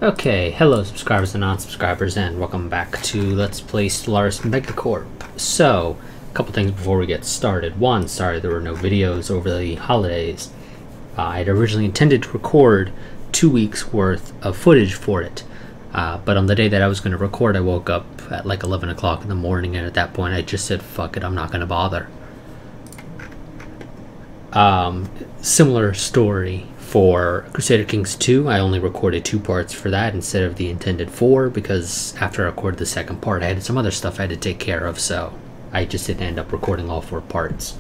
Okay, hello subscribers and non-subscribers, and welcome back to Let's Play Stellaris MegaCorp. So, a couple things before we get started. One, sorry there were no videos over the holidays. I had originally intended to record 2 weeks worth of footage for it, but on the day that I was going to record, I woke up at like 11 o'clock in the morning, and at that point I just said, fuck it, I'm not going to bother. Similar story for Crusader Kings 2. I only recorded 2 parts for that instead of the intended 4, because after I recorded the second part I had some other stuff I had to take care of, so I just didn't end up recording all 4 parts.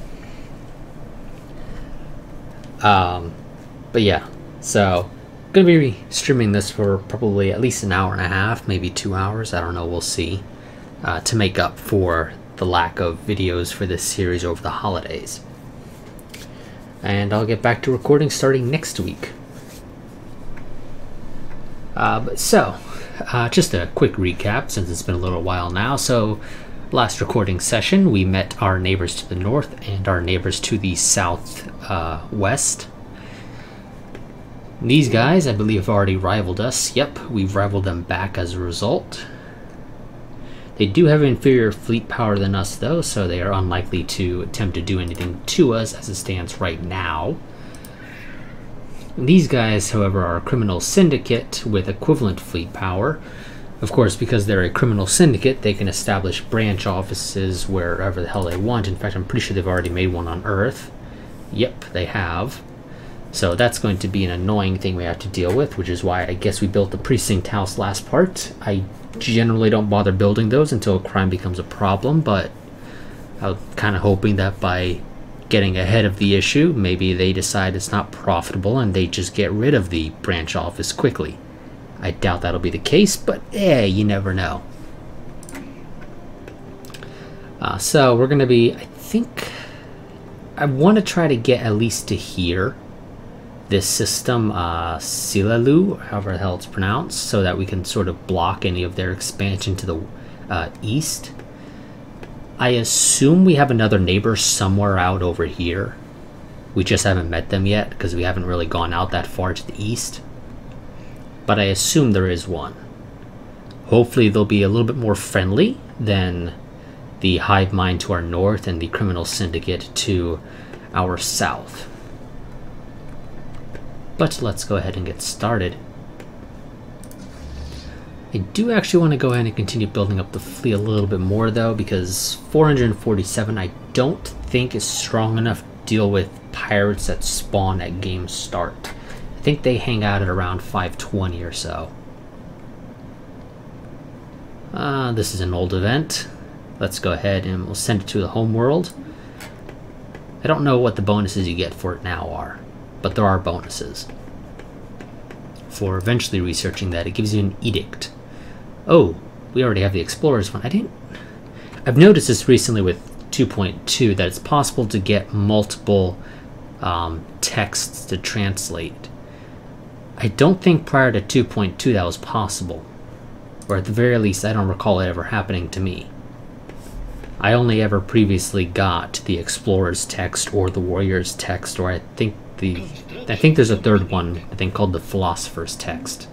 But yeah, so I'm gonna be streaming this for probably at least an hour and a half, maybe 2 hours, I don't know, we'll see, to make up for the lack of videos for this series over the holidays. And I'll get back to recording starting next week. Just a quick recap since it's been a little while now. So, last recording session we met our neighbors to the north and our neighbors to the southwest. These guys, I believe, have already rivaled us. Yep, we've rivaled them back as a result. They do have inferior fleet power than us, though, so they are unlikely to attempt to do anything to us as it stands right now. These guys, however, are a criminal syndicate with equivalent fleet power. Of course, because they're a criminal syndicate, they can establish branch offices wherever the hell they want. In fact, I'm pretty sure they've already made one on Earth. Yep, they have. So that's going to be an annoying thing we have to deal with, which is why I guess we built the precinct house last part. I generally don't bother building those until crime becomes a problem, but I'm kind of hoping that by getting ahead of the issue, maybe they decide it's not profitable and they just get rid of the branch office quickly. I doubt that'll be the case, but you never know. So we're going to be, I think, I want to try to get at least to here. This system, Silalu, or however the hell it's pronounced, so that we can sort of block any of their expansion to the east. I assume we have another neighbor somewhere out over here. We just haven't met them yet, because we haven't really gone out that far to the east. But I assume there is one. Hopefully they'll be a little bit more friendly than the hive mind to our north and the criminal syndicate to our south. But let's go ahead and get started. I do actually want to go ahead and continue building up the fleet a little bit more, though, because 447 I don't think is strong enough to deal with pirates that spawn at game start. I think they hang out at around 520 or so. This is an old event. Let's go ahead and we'll send it to the home world. I don't know what the bonuses you get for it now are, but there are bonuses for eventually researching that. It gives you an edict. Oh, we already have the Explorers one. I've noticed this recently with 2.2 that it's possible to get multiple texts to translate. I don't think prior to 2.2 that was possible, or at the very least I don't recall it ever happening to me. I only ever previously got the Explorer's text or the Warrior's text, or I think there's a third one, I think, called the Philosopher's text.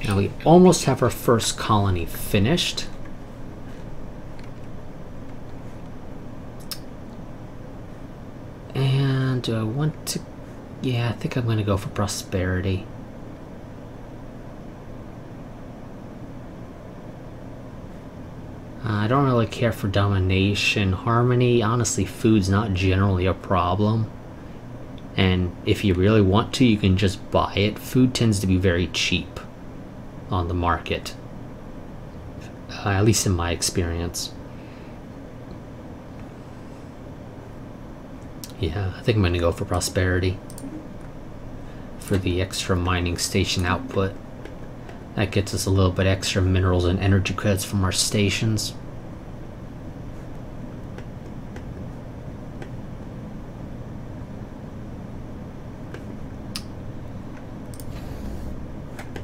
Now we almost have our first colony finished. And do I want to... yeah, I think I'm going to go for prosperity. I don't really care for domination. Harmony, honestly, food's not generally a problem. And if you really want to, you can just buy it. Food tends to be very cheap on the market. At least in my experience. Yeah, I think I'm going to go for prosperity for the extra mining station output. That gets us a little bit extra minerals and energy credits from our stations.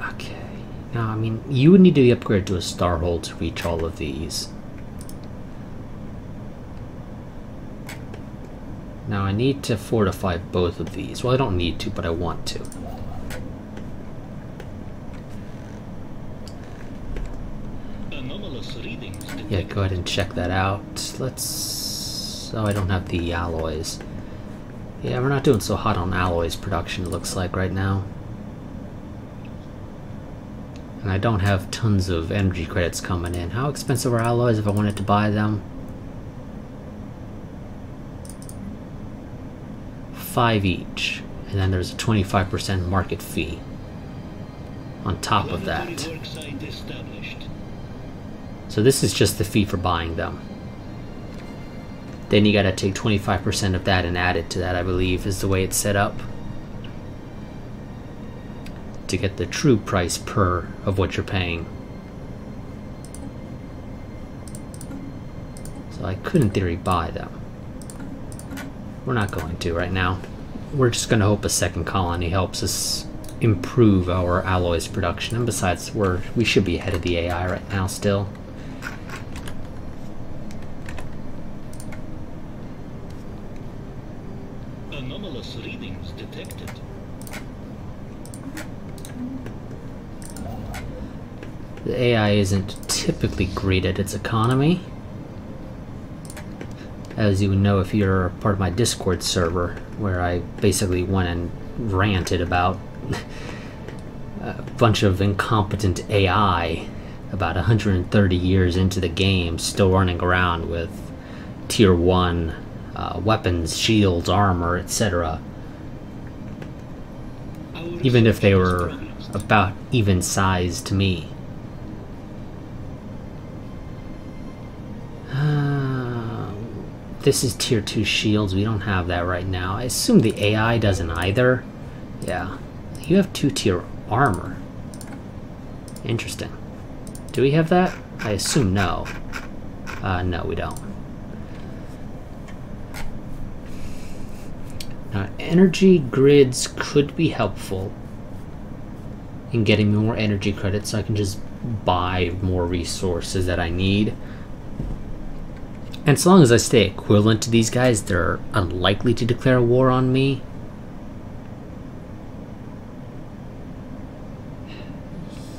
Okay, now I mean, you would need to be upgraded to a star hole to reach all of these. Now I need to fortify both of these. Well, I don't need to, but I want to. Yeah, go ahead and check that out. Let's... Oh, I don't have the alloys. Yeah, we're not doing so hot on alloys production, it looks like, right now. And I don't have tons of energy credits coming in. How expensive are alloys if I wanted to buy them? 5 each. And then there's a 25% market fee on top of that. So this is just the fee for buying them. Then you gotta take 25% of that and add it to that, I believe, is the way it's set up. To get the true price per of what you're paying. So I could in theory buy them. We're not going to right now. We're just gonna hope a second colony helps us improve our alloys production, and besides we should be ahead of the AI right now still. Anomalous readings detected. The AI isn't typically great at its economy, as you would know if you're part of my Discord server, where I basically went and ranted about a bunch of incompetent AI about 130 years into the game, still running around with tier 1 weapons, shields, armor, etc. Even if they were about even size to me. This is tier 2 shields. We don't have that right now. I assume the AI doesn't either. Yeah. You have 2-tier armor. Interesting. Do we have that? I assume no. No, we don't. Now, energy grids could be helpful in getting me more energy credits so I can just buy more resources that I need. And so long as I stay equivalent to these guys, they're unlikely to declare war on me.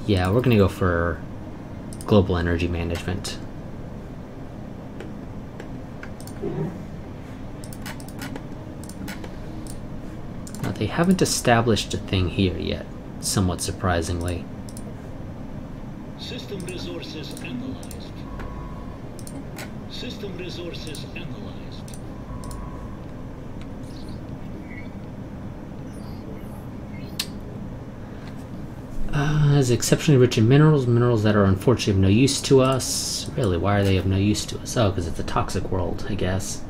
Yeah, we're gonna go for global energy management. Now, they haven't established a thing here yet, somewhat surprisingly. System resources analyzed. System resources analyzed. Is exceptionally rich in minerals, minerals that are unfortunately of no use to us. Really, why are they of no use to us? Oh, because it's a toxic world, I guess.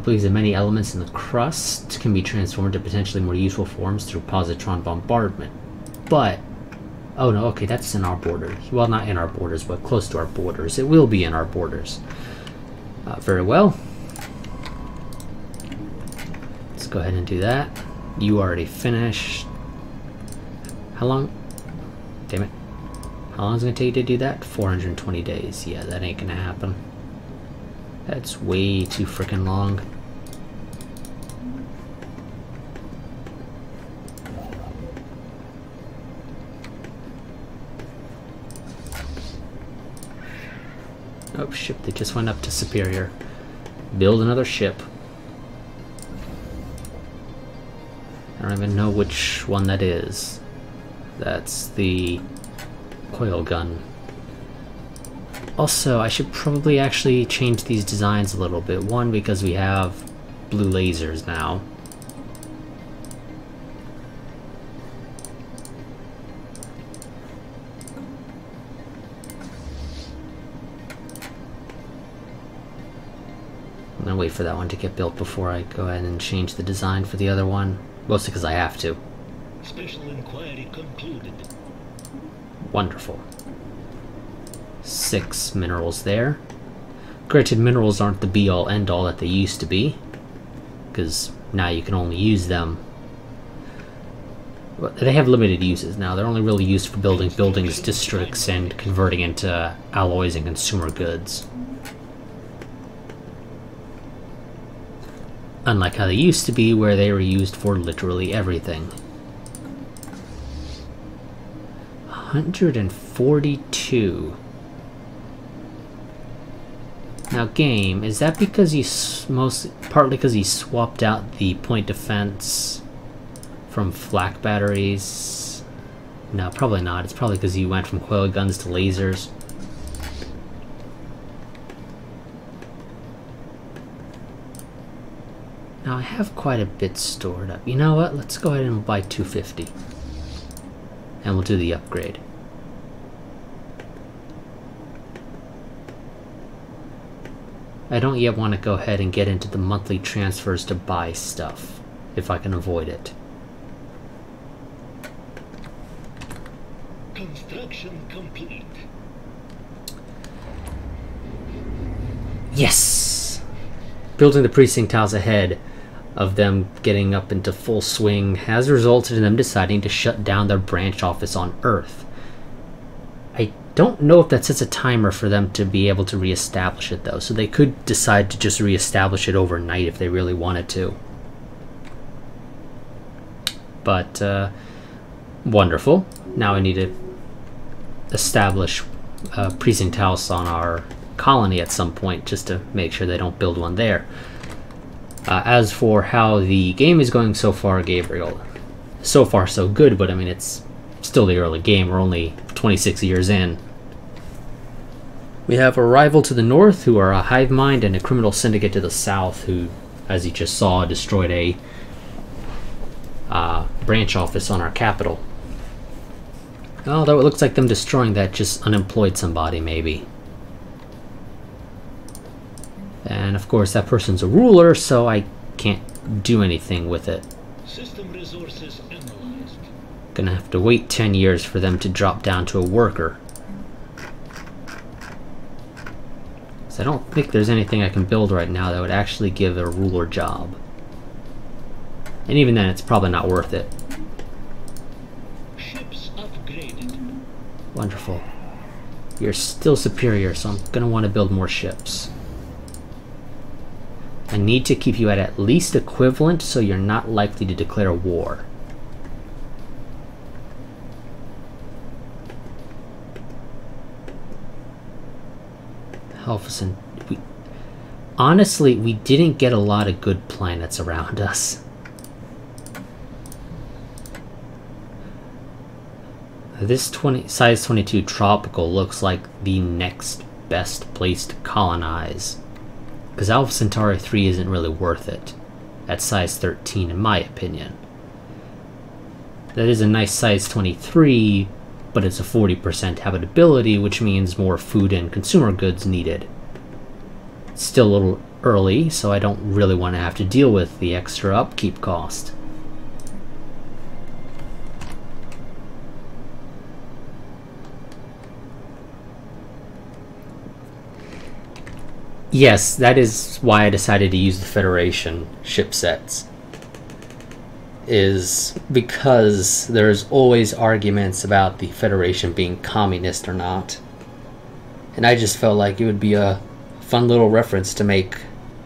Believes that many elements in the crust can be transformed to potentially more useful forms through positron bombardment. But, oh no, okay, that's in our border. Well, not in our borders, but close to our borders. It will be in our borders. Very well. Let's go ahead and do that. You already finished. How long? Damn it. How long is it going to take you to do that? 420 days. Yeah, that ain't going to happen. That's way too freaking long. Oh, ship, they just went up to Superior. Build another ship. I don't even know which one that is. That's the coil gun. Also, I should probably actually change these designs a little bit. One, because we have blue lasers now. I'm gonna wait for that one to get built before I go ahead and change the design for the other one. Mostly because I have to. Special inquiry concluded. Wonderful. 6 minerals there. Granted, minerals aren't the be-all end-all that they used to be, because now you can only use them They have limited uses now. They're only really used for building buildings, districts, and converting into alloys and consumer goods. Unlike how they used to be, where they were used for literally everything. 142. Now, game, is that because he partly because he swapped out the point defense from flak batteries? No, probably not. It's probably because he went from coil guns to lasers. Now, I have quite a bit stored up. You know what? Let's go ahead and buy 250. And we'll do the upgrade. I don't yet want to go ahead and get into the monthly transfers to buy stuff, if I can avoid it. Construction complete. Yes! Building the precinct house ahead of them getting up into full swing has resulted in them deciding to shut down their branch office on Earth. I don't know if that sets a timer for them to be able to reestablish it, though, so they could decide to just reestablish it overnight if they really wanted to. But, wonderful. Now I need to establish a precinct house on our colony at some point, just to make sure they don't build one there. As for how the game is going so far, Gabriel, so far so good, but I mean, it's still the early game. We're only 26 years in. We have a rival to the north, who are a hive mind, and a criminal syndicate to the south, who, as you just saw, destroyed a branch office on our capital. Although it looks like them destroying that just unemployed somebody, maybe. And of course that person's a ruler, so I can't do anything with it. System resources analyzed. Gonna have to wait 10 years for them to drop down to a worker. So I don't think there's anything I can build right now that would actually give a ruler job. And even then, it's probably not worth it. Ships upgraded. Wonderful. You're still superior, so I'm gonna want to build more ships. I need to keep you at least equivalent so you're not likely to declare war. Helfison. Honestly, we didn't get a lot of good planets around us. This size 22 tropical looks like the next best place to colonize. Because Alpha Centauri 3 isn't really worth it at size 13, in my opinion. That is a nice size 23, but it's a 40% habitability, which means more food and consumer goods needed. It's still a little early, so I don't really want to have to deal with the extra upkeep cost. Yes, that is why I decided to use the Federation ship sets. Is because there's always arguments about the Federation being communist or not. And I just felt like it would be a fun little reference to make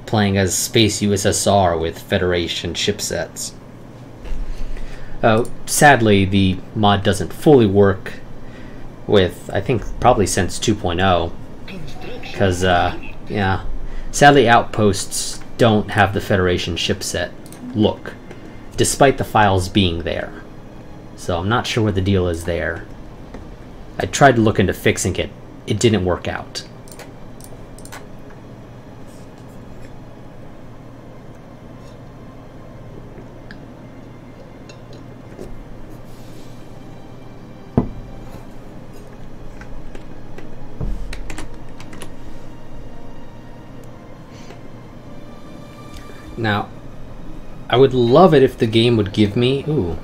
playing as Space USSR with Federation ship sets. Sadly, the mod doesn't fully work with, I think, probably since 2.0. Because, yeah, sadly Outposts don't have the Federation ship set look, despite the files being there. So I'm not sure what the deal is there. I tried to look into fixing it. It didn't work out. Now, I would love it if the game would give me... Ooh.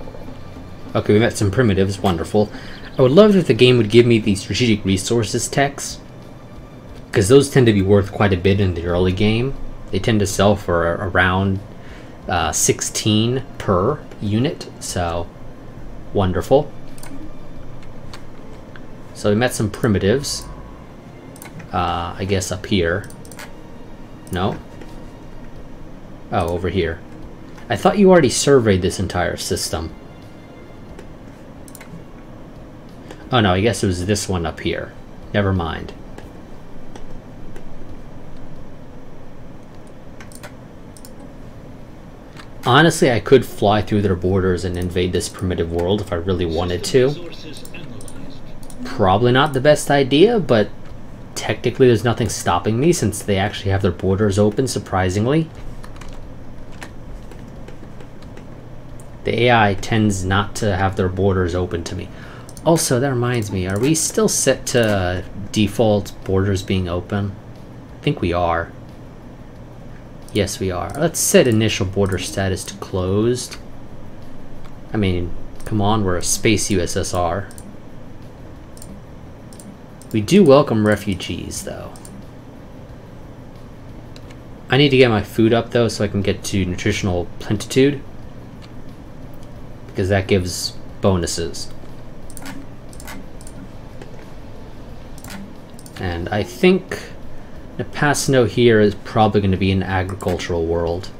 Okay, we met some primitives. Wonderful. I would love it if the game would give me the strategic resources techs, because those tend to be worth quite a bit in the early game. They tend to sell for around 16 per unit, so Wonderful. So we met some primitives. I guess up here. No? Oh, over here. I thought you already surveyed this entire system. Oh no, I guess it was this one up here. Never mind. Honestly, I could fly through their borders and invade this primitive world if I really wanted to. Probably not the best idea, but technically there's nothing stopping me since they actually have their borders open, surprisingly. The AI tends not to have their borders open to me. Also, that reminds me, are we still set to default borders being open? I think we are. Yes, we are. Let's set initial border status to closed. I mean, come on, we're a space USSR. We do welcome refugees, though. I need to get my food up, though, so I can get to nutritional plentitude. Because that gives bonuses. And I think Nepasno here is probably going to be an agricultural world.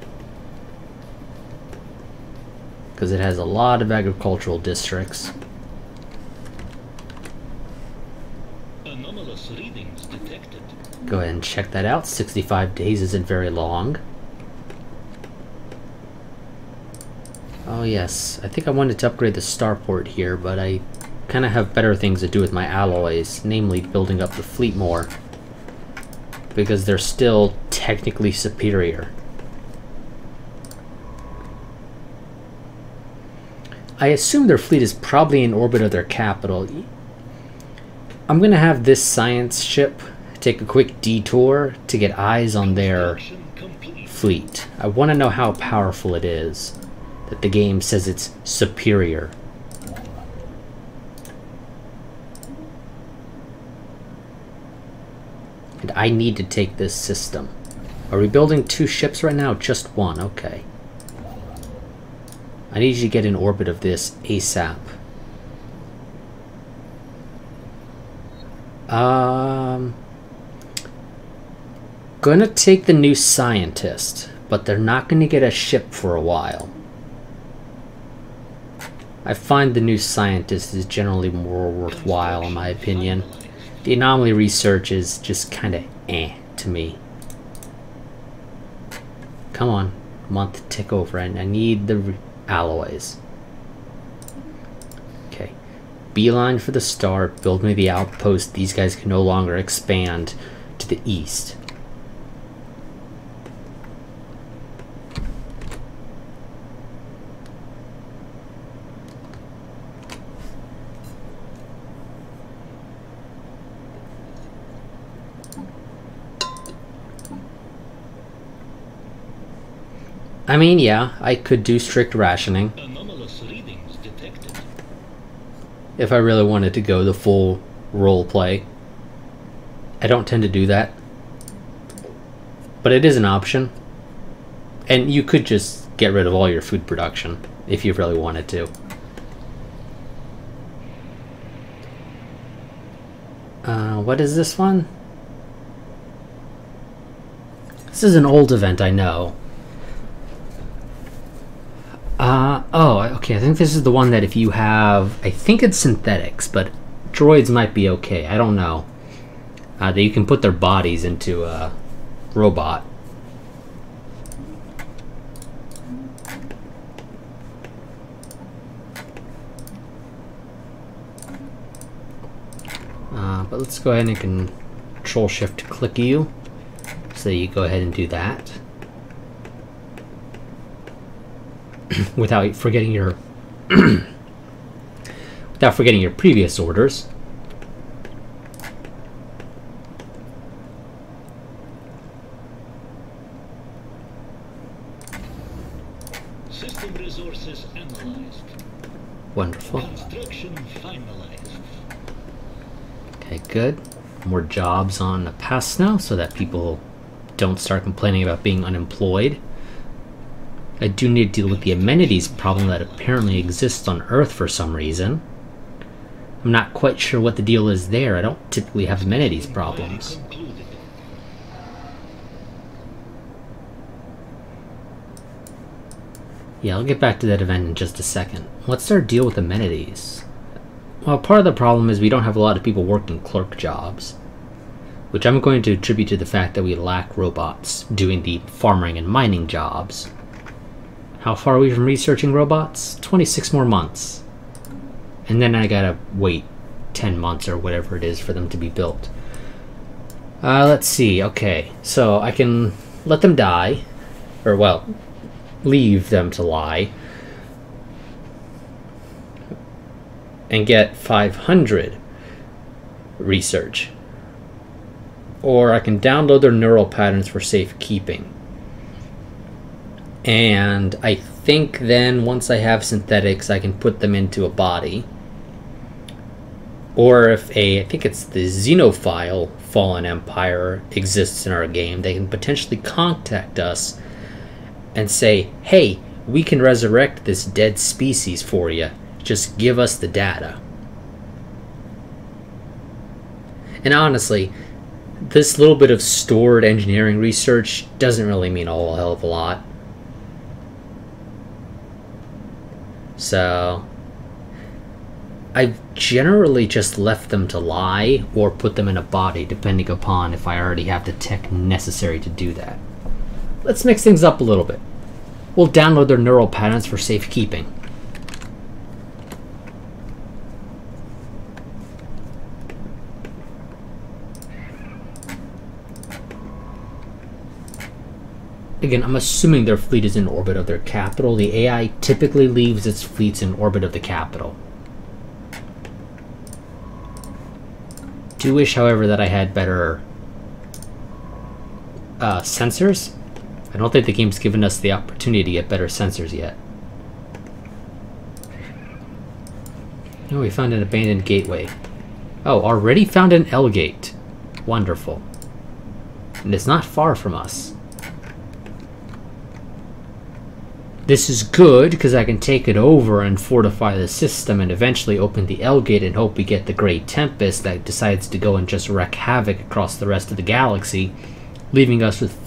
Because it has a lot of agricultural districts. Anomalous readings detected. Go ahead and check that out. 65 days isn't very long. Oh yes, I think I wanted to upgrade the starport here, but I kind of have better things to do with my alloys, namely building up the fleet more. Because they're still technically superior. I assume their fleet is probably in orbit of their capital. I'm going to have this science ship take a quick detour to get eyes on their fleet. I want to know how powerful it is. That the game says it's superior. And I need to take this system. Are we building 2 ships right now? Just 1, okay. I need you to get in orbit of this ASAP. Gonna take the new scientist, but they're not gonna get a ship for a while. I find the new scientist is generally more worthwhile in my opinion. The anomaly research is just kinda to me. Come on, month tick over and I need the alloys. Okay, beeline for the star, build me the outpost. These guys can no longer expand to the east. I mean, yeah, I could do strict rationing. Anomalous readings detected. If I really wanted to go the full role play. I don't tend to do that. But it is an option. And you could just get rid of all your food production if you really wanted to. What is this one? This is an old event, I know. Oh, okay, I think this is the one that if you have... I think it's synthetics, but droids might be okay, I don't know. That you can put their bodies into a robot. But let's go ahead and Control-Shift to click you. So you go ahead and do that. Without forgetting your previous orders. System resources analyzed. Wonderful. Construction finalized. Okay, good. More jobs on the pass now so that people don't start complaining about being unemployed. I do need to deal with the amenities problem that apparently exists on Earth for some reason. I'm not quite sure what the deal is there. I don't typically have amenities problems. Yeah, I'll get back to that event in just a second. What's our deal with amenities? Well, part of the problem is we don't have a lot of people working clerk jobs, which I'm going to attribute to the fact that we lack robots doing the farming and mining jobs. How far are we from researching robots? 26 more months. And then I gotta wait 10 months or whatever it is for them to be built. Let's see. Okay, so I can let them die, or well, leave them to lie, and get 500 research. Or I can download their neural patterns for safekeeping. And I think then once I have synthetics, I can put them into a body. Or if I think it's the Xenophile Fallen Empire exists in our game, they can potentially contact us and say, hey, we can resurrect this dead species for you. Just give us the data. And honestly, this little bit of stored engineering research doesn't really mean a whole hell of a lot. So I've generally just left them to lie or put them in a body, depending upon if I already have the tech necessary to do that. Let's mix things up a little bit. We'll download their neural patterns for safekeeping. Again, I'm assuming their fleet is in orbit of their capital. The AI typically leaves its fleets in orbit of the capital. Do wish, however, that I had better sensors. I don't think the game's given us the opportunity to get better sensors yet. Oh, we found an abandoned gateway. Oh, already found an L gate. Wonderful. And it's not far from us. This is good, because I can take it over and fortify the system and eventually open the L gate and hope we get the Great Tempest that decides to go and just wreak havoc across the rest of the galaxy, leaving us with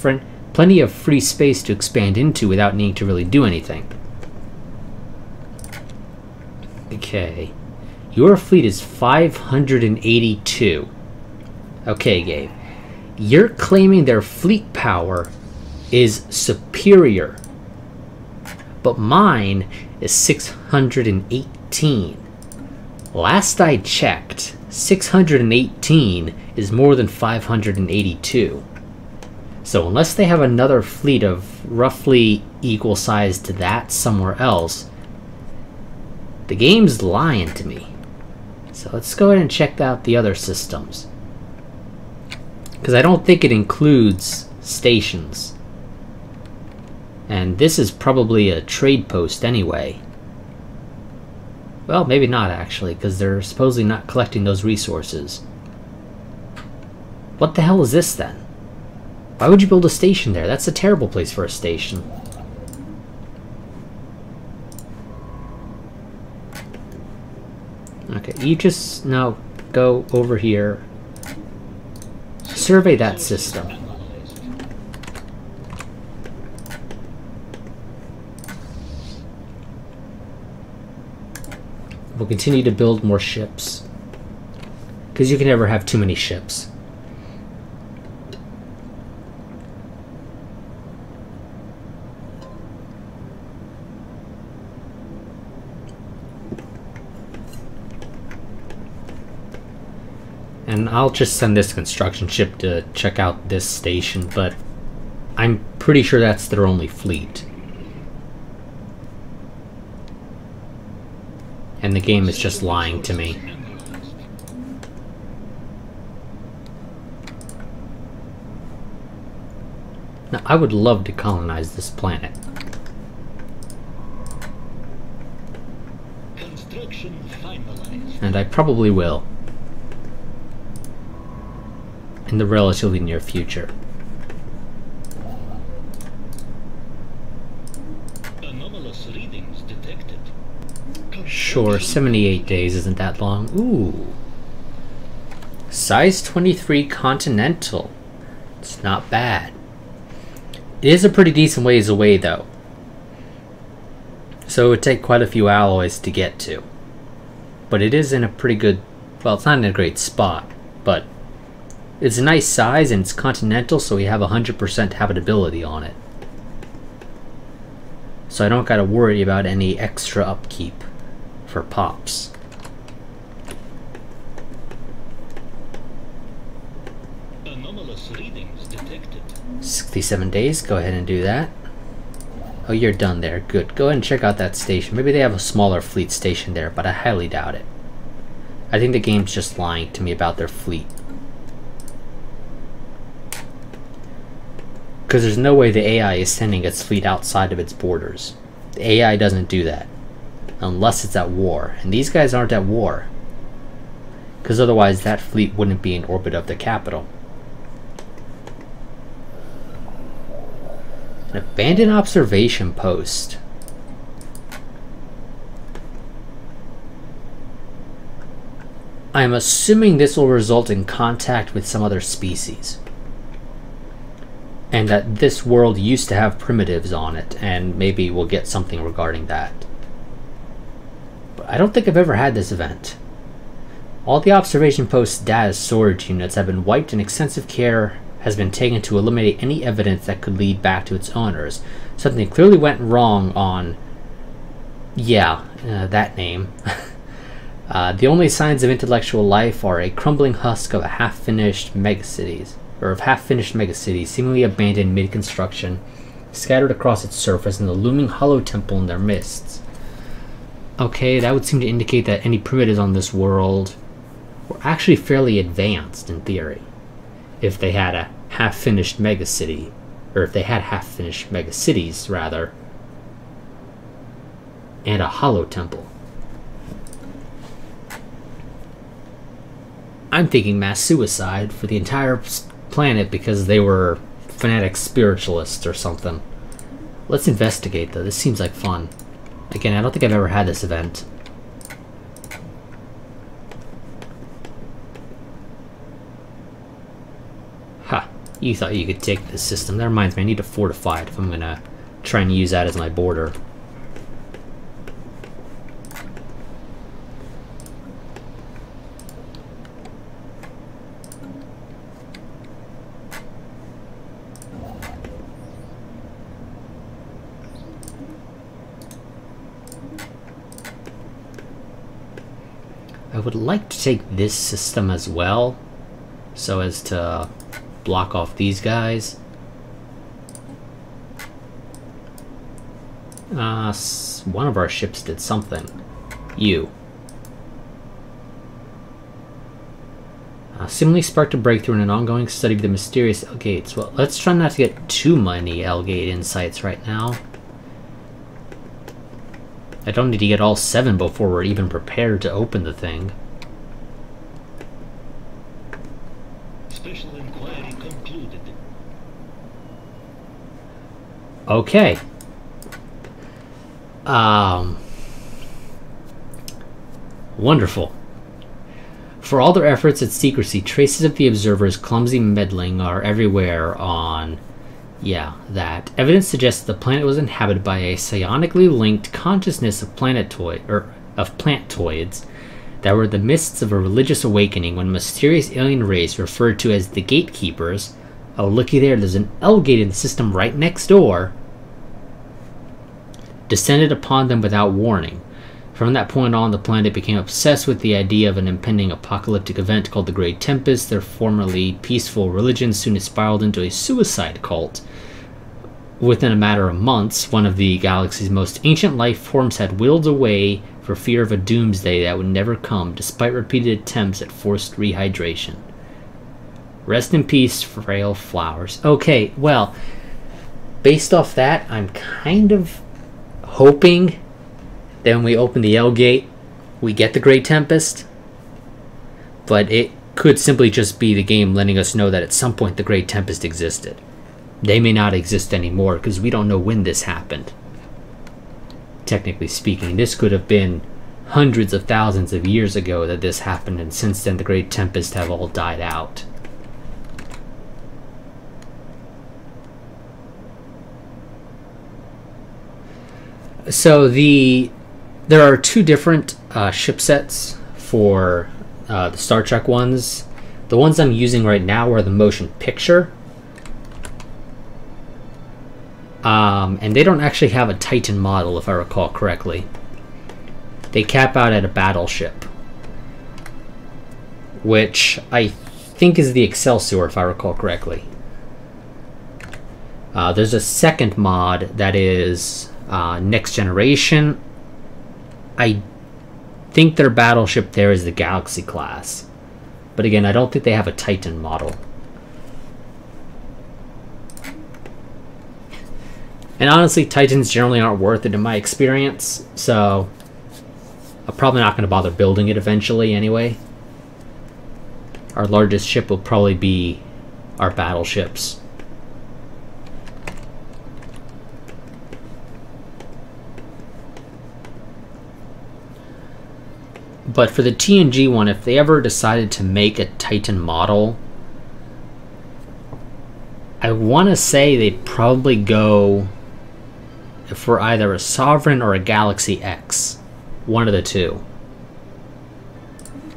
plenty of free space to expand into without needing to really do anything. Okay. Your fleet is 582. Okay, Gabe. You're claiming their fleet power is superior, but mine is 618. Last I checked, 618 is more than 582. So unless they have another fleet of roughly equal size to that somewhere else, the game's lying to me. So let's go ahead and check out the other systems, because I don't think it includes stations. And this is probably a trade post anyway. Well, maybe not actually, because they're supposedly not collecting those resources. What the hell is this then? Why would you build a station there? That's a terrible place for a station. Okay, you just, no, go over here. Survey that system. We'll continue to build more ships, because you can never have too many ships. And I'll just send this construction ship to check out this station, but I'm pretty sure that's their only fleet. And the game is just lying to me. Now, I would love to colonize this planet. Construction finalized. And I probably will. In the relatively near future. Sure, 78 days isn't that long. Ooh. Size 23 Continental. It's not bad. It is a pretty decent ways away, though. So it would take quite a few alloys to get to. But it is in a pretty good... Well, it's not in a great spot, but it's a nice size and it's continental, so we have 100% habitability on it. So I don't gotta worry about any extra upkeep for pops. Anomalous readings detected. 67 days, go ahead and do that. Oh, you're done there. Good. Go ahead and check out that station. Maybe they have a smaller fleet station there, but I highly doubt it. I think the game's just lying to me about their fleet. Because there's no way the AI is sending its fleet outside of its borders. The AI doesn't do that. Unless it's at war. And these guys aren't at war. Because otherwise that fleet wouldn't be in orbit of the capital. An abandoned observation post. I am assuming this will result in contact with some other species. And that this world used to have primitives on it, and maybe we'll get something regarding that. But I don't think I've ever had this event. All the observation post's data storage units have been wiped and extensive care has been taken to eliminate any evidence that could lead back to its owners. Something clearly went wrong on... yeah, that name. The only signs of intellectual life are a crumbling husk of half-finished megacities, seemingly abandoned mid-construction, scattered across its surface, and the looming hollow temple in their midst. Okay, that would seem to indicate that any primitives on this world were actually fairly advanced in theory. If they had a half-finished megacity, or if they had half-finished megacities, rather, and a hollow temple. I'm thinking mass suicide for the entire planet because they were fanatic spiritualists or something. Let's investigate though, this seems like fun. Again, I don't think I've ever had this event. Ha, you thought you could take this system. That reminds me, I need to fortify it if I'm gonna try and use that as my border. I would like to take this system as well, so as to block off these guys. One of our ships did something. You. Seemingly sparked a breakthrough in an ongoing study of the mysterious L-gates. Well, let's try not to get too many L-gate insights right now. I don't need to get all 7 before we're even prepared to open the thing. Special inquiry concluded. Okay. Wonderful. For all their efforts at secrecy, traces of the observer's clumsy meddling are everywhere on... yeah, that. Evidence suggests that the planet was inhabited by a psionically linked consciousness of plantoids that were the mists of a religious awakening when a mysterious alien race referred to as the Gatekeepers. Oh, looky there, there's an L-gate in the system right next door. Descended upon them without warning. From that point on, the planet became obsessed with the idea of an impending apocalyptic event called the Great Tempest. Their formerly peaceful religion soon spiraled into a suicide cult. Within a matter of months, one of the galaxy's most ancient life forms had willed away for fear of a doomsday that would never come, despite repeated attempts at forced rehydration. Rest in peace, frail flowers. Okay, well, based off that, I'm kind of hoping that when we open the L-gate, we get the Great Tempest. But it could simply just be the game letting us know that at some point the Great Tempest existed. They may not exist anymore because we don't know when this happened. Technically speaking, this could have been hundreds of thousands of years ago that this happened, and since then the great tempests have all died out. So there are two different ship sets for the Star Trek ones. The ones I'm using right now are the motion picture. And they don't actually have a Titan model, if I recall correctly. They cap out at a battleship, which I think is the Excelsior, if I recall correctly. There's a second mod that is Next Generation. I think their battleship there is the Galaxy class. But again, I don't think they have a Titan model. And honestly, Titans generally aren't worth it in my experience, so I'm probably not going to bother building it eventually anyway. Our largest ship will probably be our battleships. But for the TNG one, if they ever decided to make a Titan model, I want to say they'd probably go for either a Sovereign or a Galaxy X. One of the two.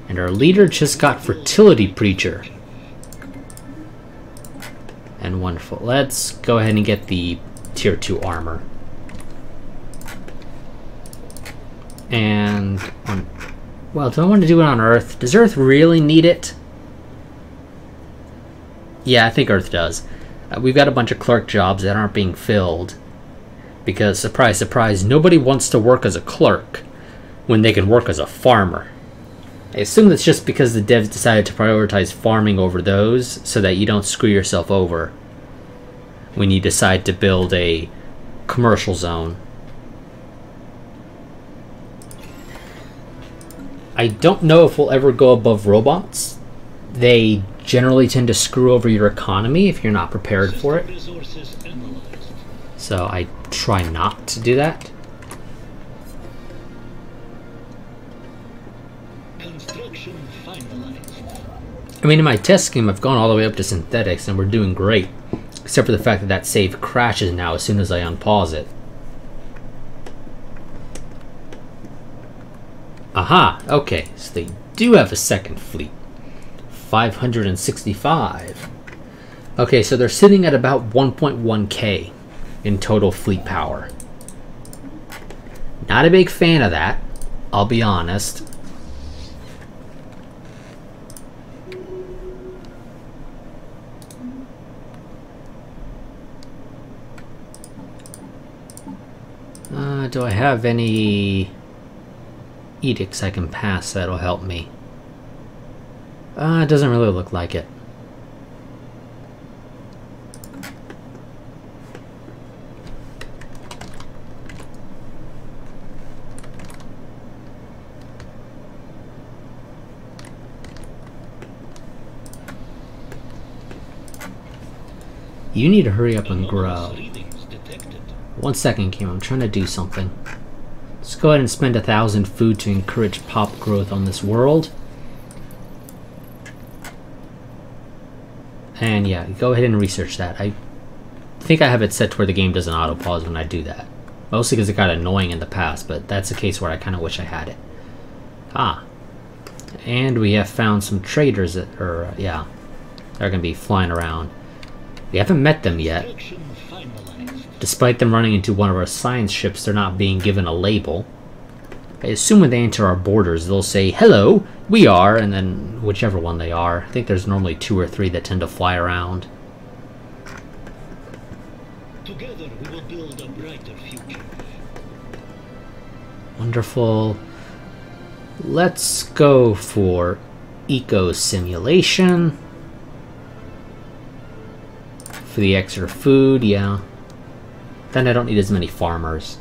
And our leader just got Fertility Preacher. And wonderful. Let's go ahead and get the Tier 2 armor. And well, do I want to do it on Earth? Does Earth really need it? Yeah, I think Earth does. We've got a bunch of clerk jobs that aren't being filled. Because, surprise, surprise, nobody wants to work as a clerk when they can work as a farmer. I assume that's just because the devs decided to prioritize farming over those so that you don't screw yourself over when you decide to build a commercial zone. I don't know if we'll ever go above robots. They generally tend to screw over your economy if you're not prepared for it. So I try not to do that. Construction finalized. I mean, in my test scheme, I've gone all the way up to synthetics, and we're doing great. Except for the fact that that save crashes now as soon as I unpause it. Aha! Okay, so they do have a second fleet. 565. Okay, so they're sitting at about 1.1k in total fleet power. Not a big fan of that, I'll be honest. Do I have any edicts I can pass that'll help me? It doesn't really look like it. You need to hurry up and grow. 1 second, Kim. I'm trying to do something. Let's go ahead and spend 1,000 food to encourage pop growth on this world. And yeah, go ahead and research that. I think I have it set to where the game doesn't auto-pause when I do that. Mostly because it got annoying in the past, but that's a case where I kind of wish I had it. Ah. And we have found some traders that are, yeah, they're going to be flying around. We haven't met them yet. Despite them running into one of our science ships, they're not being given a label. I assume when they enter our borders, they'll say, "Hello, we are," and then whichever one they are. I think there's normally 2 or 3 that tend to fly around. Together we will build a brighter future. Wonderful. Let's go for eco simulation. For the extra food, yeah. Then I don't need as many farmers.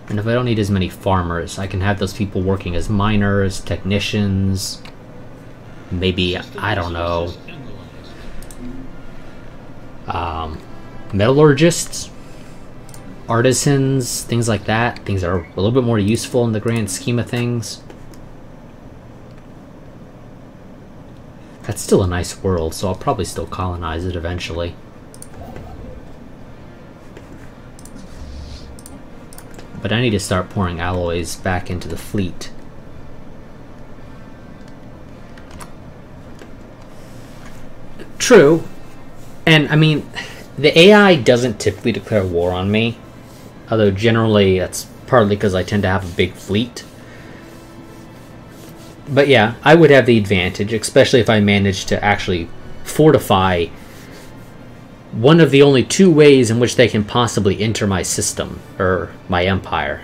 And if I don't need as many farmers, I can have those people working as miners, technicians, maybe, I don't know, metallurgists. artisans, things like that. Things that are a little bit more useful in the grand scheme of things. That's still a nice world, so I'll probably still colonize it eventually. But I need to start pouring alloys back into the fleet. True. And, I mean, the AI doesn't typically declare war on me. Although, generally, that's partly because I tend to have a big fleet. But yeah, I would have the advantage, especially if I managed to actually fortify one of the only two ways in which they can possibly enter my system, or my empire.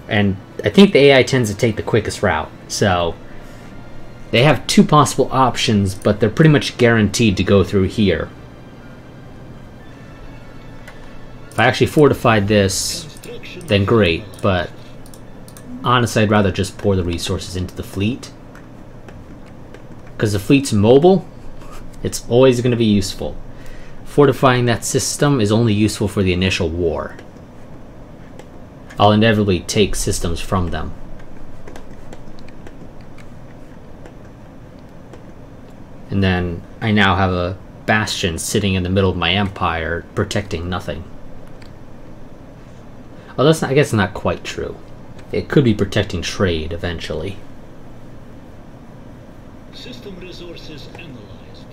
And I think the AI tends to take the quickest route, so they have two possible options, but they're pretty much guaranteed to go through here. If I actually fortified this, then great, but honestly I'd rather just pour the resources into the fleet. Because the fleet's mobile, it's always going to be useful. Fortifying that system is only useful for the initial war. I'll inevitably take systems from them. And then I now have a bastion sitting in the middle of my empire protecting nothing. Well, that's not, I guess not quite true. It could be protecting trade eventually. System resources analyzed.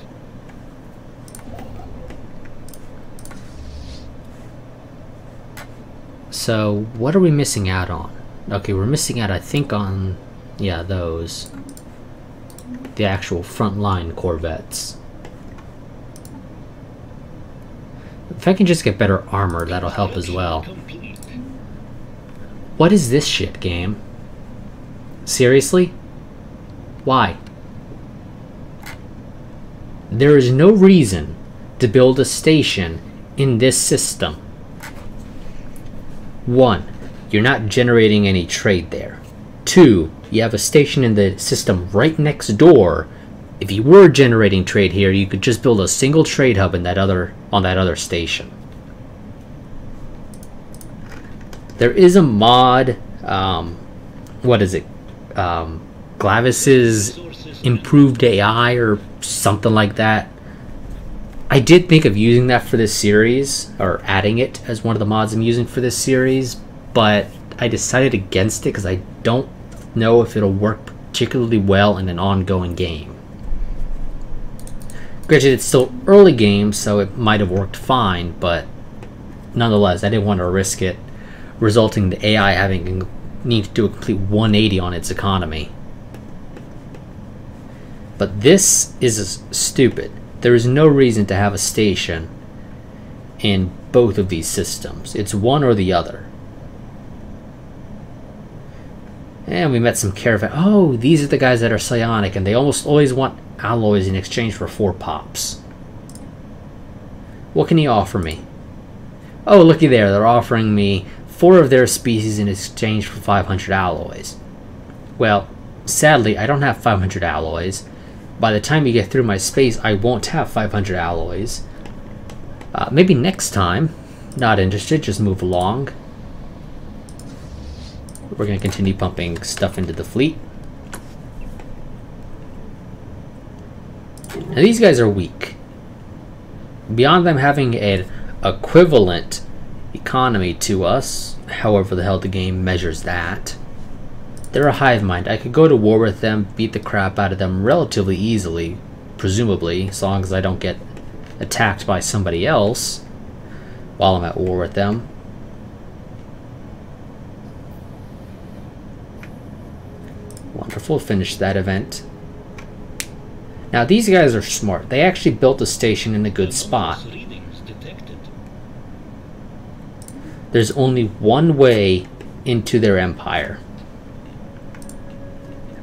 So, what are we missing out on? Okay, we're missing out, I think, on, yeah, those. The actual frontline corvettes. If I can just get better armor, that'll help as well. What is this shit, game? Seriously? Why? There is no reason to build a station in this system. 1. You're not generating any trade there. 2. You have a station in the system right next door. If you were generating trade here, you could just build a single trade hub in that other station. There is a mod, what is it? Glavis's improved AI or something like that. I did think of using that for this series, or adding it as one of the mods I'm using for this series, but I decided against it because I don't know if it'll work particularly well in an ongoing game. Granted, it's still early game, so it might have worked fine, but nonetheless, I didn't want to risk it, resulting in the AI having need to do a complete 180 on its economy. But this is stupid. There is no reason to have a station in both of these systems. It's one or the other. And we met some caravan. Oh, these are the guys that are psionic, and they almost always want alloys in exchange for 4 pops. What can he offer me? Oh, looky there. They're offering me 4 of their species in exchange for 500 alloys. Well, sadly, I don't have 500 alloys. By the time you get through my space, I won't have 500 alloys. Maybe next time. Not interested, just move along. We're going to continue pumping stuff into the fleet. Now these guys are weak. Beyond them having an equivalent economy to us, however the hell the game measures that, they're a hive mind. I could go to war with them, beat the crap out of them relatively easily, presumably, as long as I don't get attacked by somebody else while I'm at war with them. Wonderful, finish that event. Now these guys are smart. They actually built a station in a good spot. There's only one way into their empire.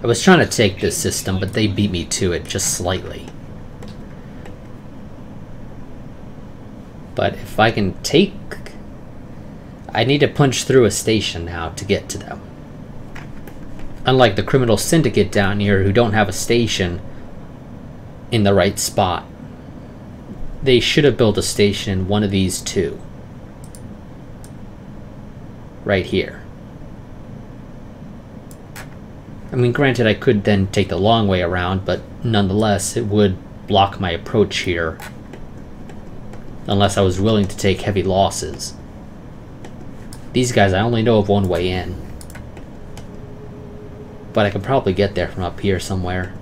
I was trying to take this system, but they beat me to it just slightly. But if I can take... I need to punch through a station now to get to them. Unlike the criminal syndicate down here who don't have a station in the right spot. They should have built a station in one of these two. right here. I mean, granted, I could then take the long way around, but nonetheless, it would block my approach here. Unless I was willing to take heavy losses. These guys, I only know of one way in. But I could probably get there from up here somewhere.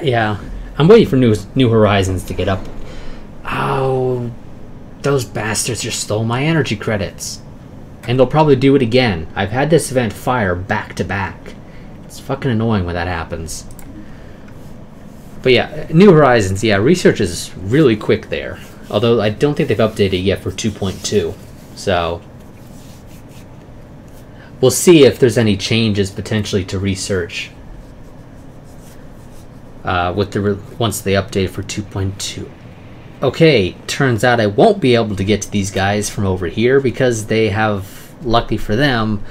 Yeah, I'm waiting for New Horizons to get up. Oh, those bastards just stole my energy credits. And they'll probably do it again. I've had this event fire back to back. It's fucking annoying when that happens. But yeah, New Horizons, yeah, research is really quick there. Although I don't think they've updated yet for 2.2. So we'll see if there's any changes potentially to research. Once they update for 2.2. Okay, turns out I won't be able to get to these guys from over here because they have, luckily for them,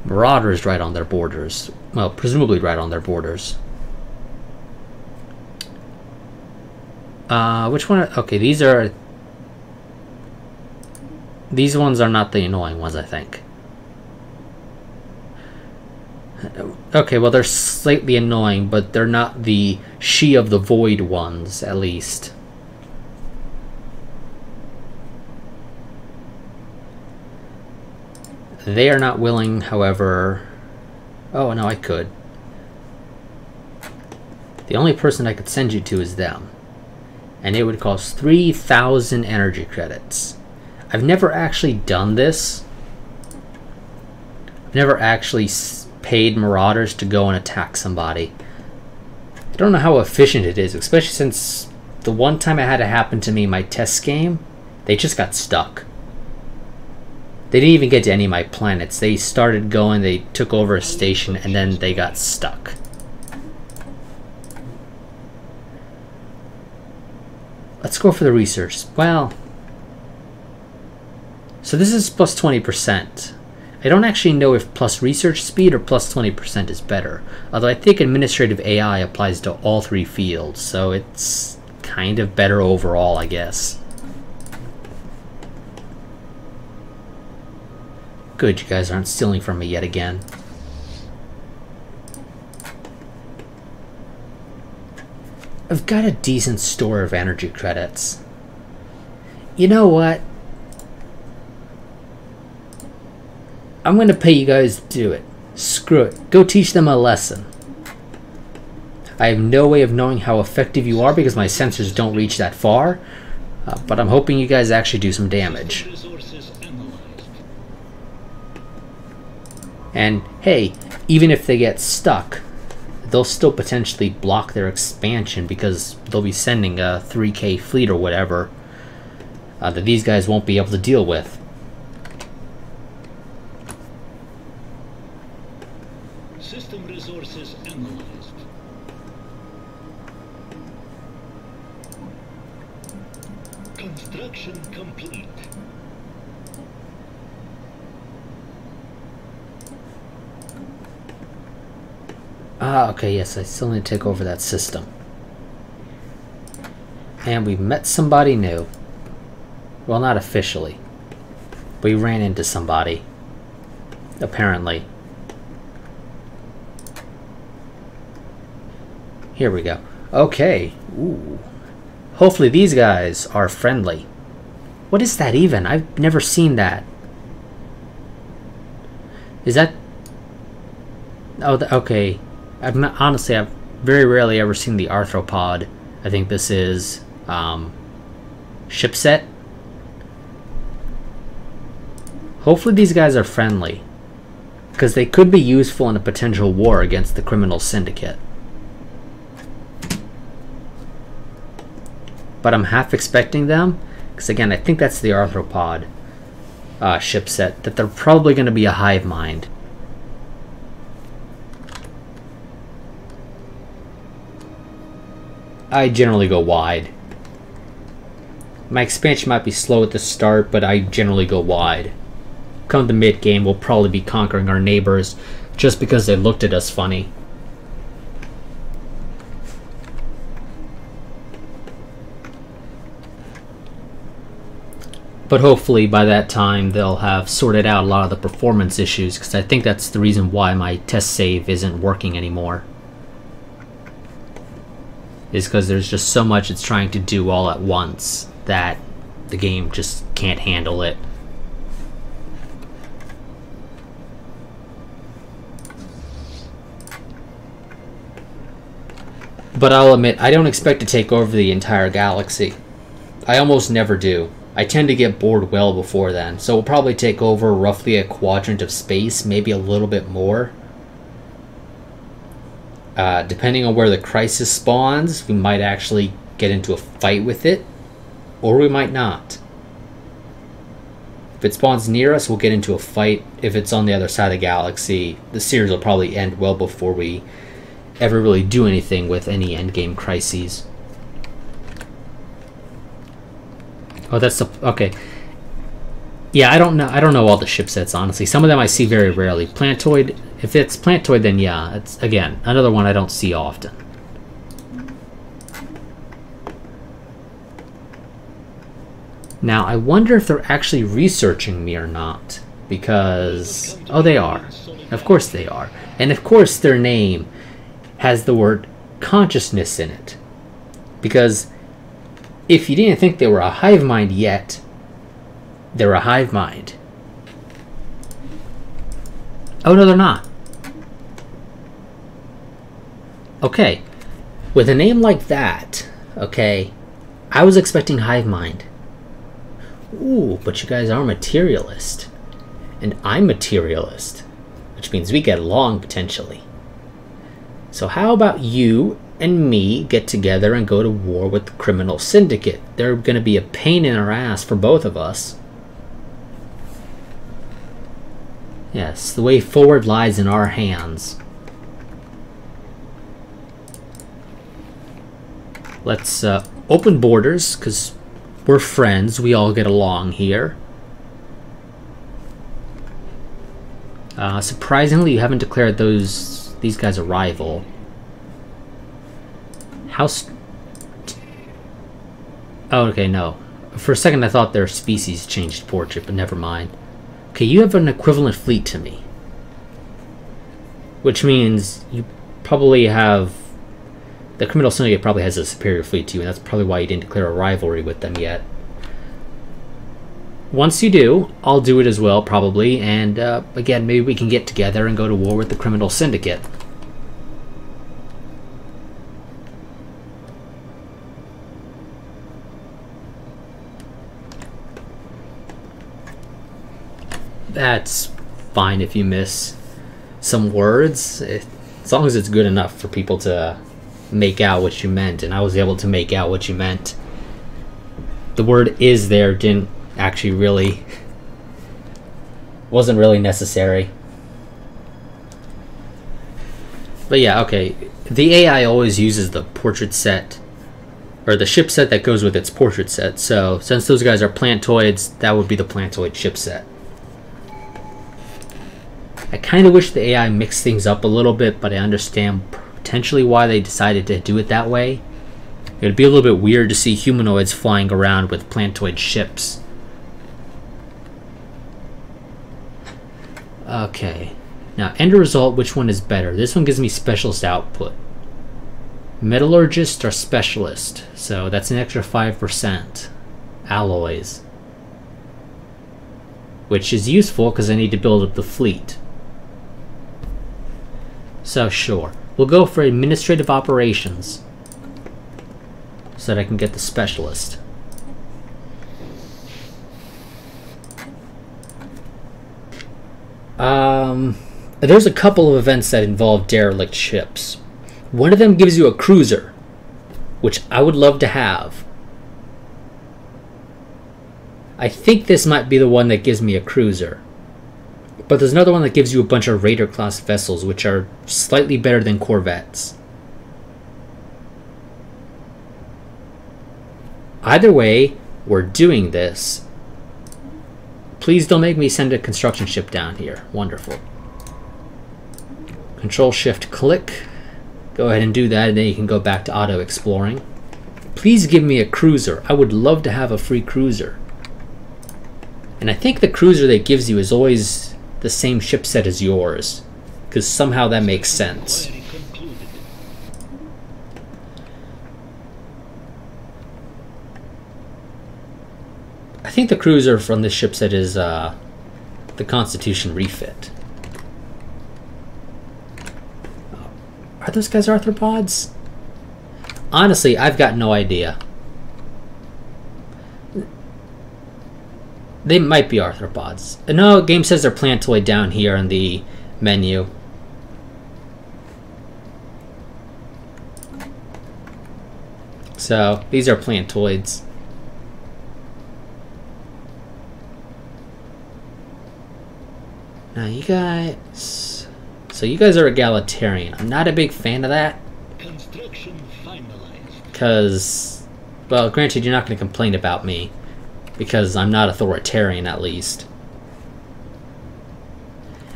marauders right on their borders. Well, presumably right on their borders. Which one? Okay, these ones are not the annoying ones, I think. Okay, well, they're slightly annoying, but they're not the She of the Void ones, at least. They are not willing, however... Oh, no, I could. The only person I could send you to is them. And it would cost 3,000 energy credits. I've never actually done this. I've never actually paid marauders to go and attack somebody. I don't know how efficient it is, especially since the one time it had to happen to me in my test game, they just got stuck. They didn't even get to any of my planets. They started going, they took over a station, and then they got stuck. Let's go for the research. Well, so this is plus 20%. I don't actually know if plus research speed or plus 20% is better. Although I think administrative AI applies to all three fields, so it's kind of better overall, I guess. Good, you guys aren't stealing from me yet again. I've got a decent store of energy credits. You know what? I'm going to pay you guys to do it. Screw it. Go teach them a lesson. I have no way of knowing how effective you are because my sensors don't reach that far. But I'm hoping you guys actually do some damage. And hey, even if they get stuck, they'll still potentially block their expansion because they'll be sending a 3K fleet or whatever that these guys won't be able to deal with. System resources analyzed. Construction complete. Ah, okay, yes, I still need to take over that system. And we met somebody new. Well, not officially. We ran into somebody. Apparently. Here we go. Okay. Ooh. Hopefully these guys are friendly. What is that even? I've never seen that. Is that... Oh, okay. Honestly, I've very rarely ever seen the arthropod. I think this is shipset. Hopefully these guys are friendly, because they could be useful in a potential war against the criminal syndicate. But I'm half expecting them, because again, I think that's the arthropod shipset, that they're probably going to be a hive mind. I generally go wide. My expansion might be slow at the start, but I generally go wide. come the mid-game, we'll probably be conquering our neighbors just because they looked at us funny. But hopefully by that time they'll have sorted out a lot of the performance issues, because I think that's the reason why my test save isn't working anymore. Is because there's just so much it's trying to do all at once that the game just can't handle it. But I'll admit, I don't expect to take over the entire galaxy. I almost never do. I tend to get bored well before then, so we'll probably take over roughly a quadrant of space, maybe a little bit more. Depending on where the crisis spawns, we might actually get into a fight with it, or we might not. If it spawns near us, we'll get into a fight. If it's on the other side of the galaxy, the series will probably end well before we ever really do anything with any endgame crises. Oh, that's the... okay. Yeah, I don't know all the ship sets, honestly. Some of them I see very rarely. Plantoid, if it's Plantoid, then yeah, it's, again, another one I don't see often. Now, I wonder if they're actually researching me or not. Because... oh, they are. Of course they are. And of course their name has the word consciousness in it. Because if you didn't think they were a hive mind yet, they're a hive mind. Oh, no, they're not. Okay. With a name like that, okay, I was expecting hive mind. Ooh, but you guys are materialist. And I'm materialist. Which means we get along, potentially. So how about you and me get together and go to war with the criminal syndicate? They're going to be a pain in our ass for both of us. Yes, the way forward lies in our hands. Let's open borders, because we're friends. We all get along here. Surprisingly, you haven't declared these guys a rival. Oh, okay, no. For a second I thought their species changed portrait, but never mind. Okay, you have an equivalent fleet to me. Which means you probably have... the criminal syndicate probably has a superior fleet to you, and that's probably why you didn't declare a rivalry with them yet. Once you do, I'll do it as well, probably, and again, maybe we can get together and go to war with the criminal syndicate. That's fine if you miss some words, as long as it's good enough for people to make out what you meant, and I was able to make out what you meant. The word "is" there didn't actually really... wasn't really necessary. But yeah, okay. The AI always uses the portrait set, or the ship set that goes with its portrait set, so since those guys are plantoids, that would be the plantoid ship set. I kind of wish the AI mixed things up a little bit, but I understand potentially why they decided to do it that way. It would be a little bit weird to see humanoids flying around with plantoid ships. Okay. Now, end result, which one is better? This one gives me specialist output. Metallurgist or specialist. So that's an extra 5%. Alloys. Which is useful because I need to build up the fleet. So sure. We'll go for administrative operations. So that I can get the specialist. There's a couple of events that involve derelict ships. One of them gives you a cruiser, which I would love to have. I think this might be the one that gives me a cruiser. But there's another one that gives you a bunch of Raider-class vessels, which are slightly better than corvettes. Either way, we're doing this. Please don't make me send a construction ship down here. Wonderful. Control-Shift-Click. Go ahead and do that, and then you can go back to auto-exploring. Please give me a cruiser. I would love to have a free cruiser. And I think the cruiser that gives you is always the same ship set as yours, because somehow that makes sense. I think the cruiser from this ship set is the Constitution refit. Are those guys arthropods? Honestly, I've got no idea. They might be arthropods. No, game says they're plantoid down here in the menu. So, these are plantoids. Now you guys... So you guys are egalitarian. I'm not a big fan of that. Construction finalized. Because, well, granted, you're not going to complain about me. Because I'm not authoritarian, at least.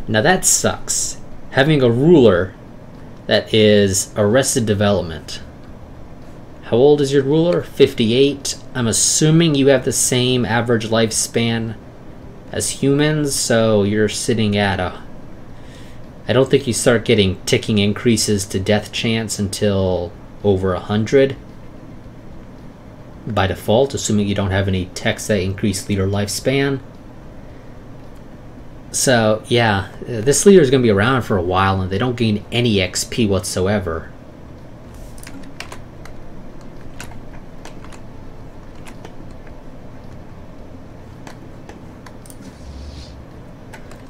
Now that sucks. Having a ruler that is Arrested Development. How old is your ruler? 58. I'm assuming you have the same average lifespan as humans, so you're sitting at a... I don't think you start getting ticking increases to death chance until over 100. By default, assuming you don't have any techs that increase leader lifespan. So, yeah, this leader is going to be around for a while, and they don't gain any XP whatsoever.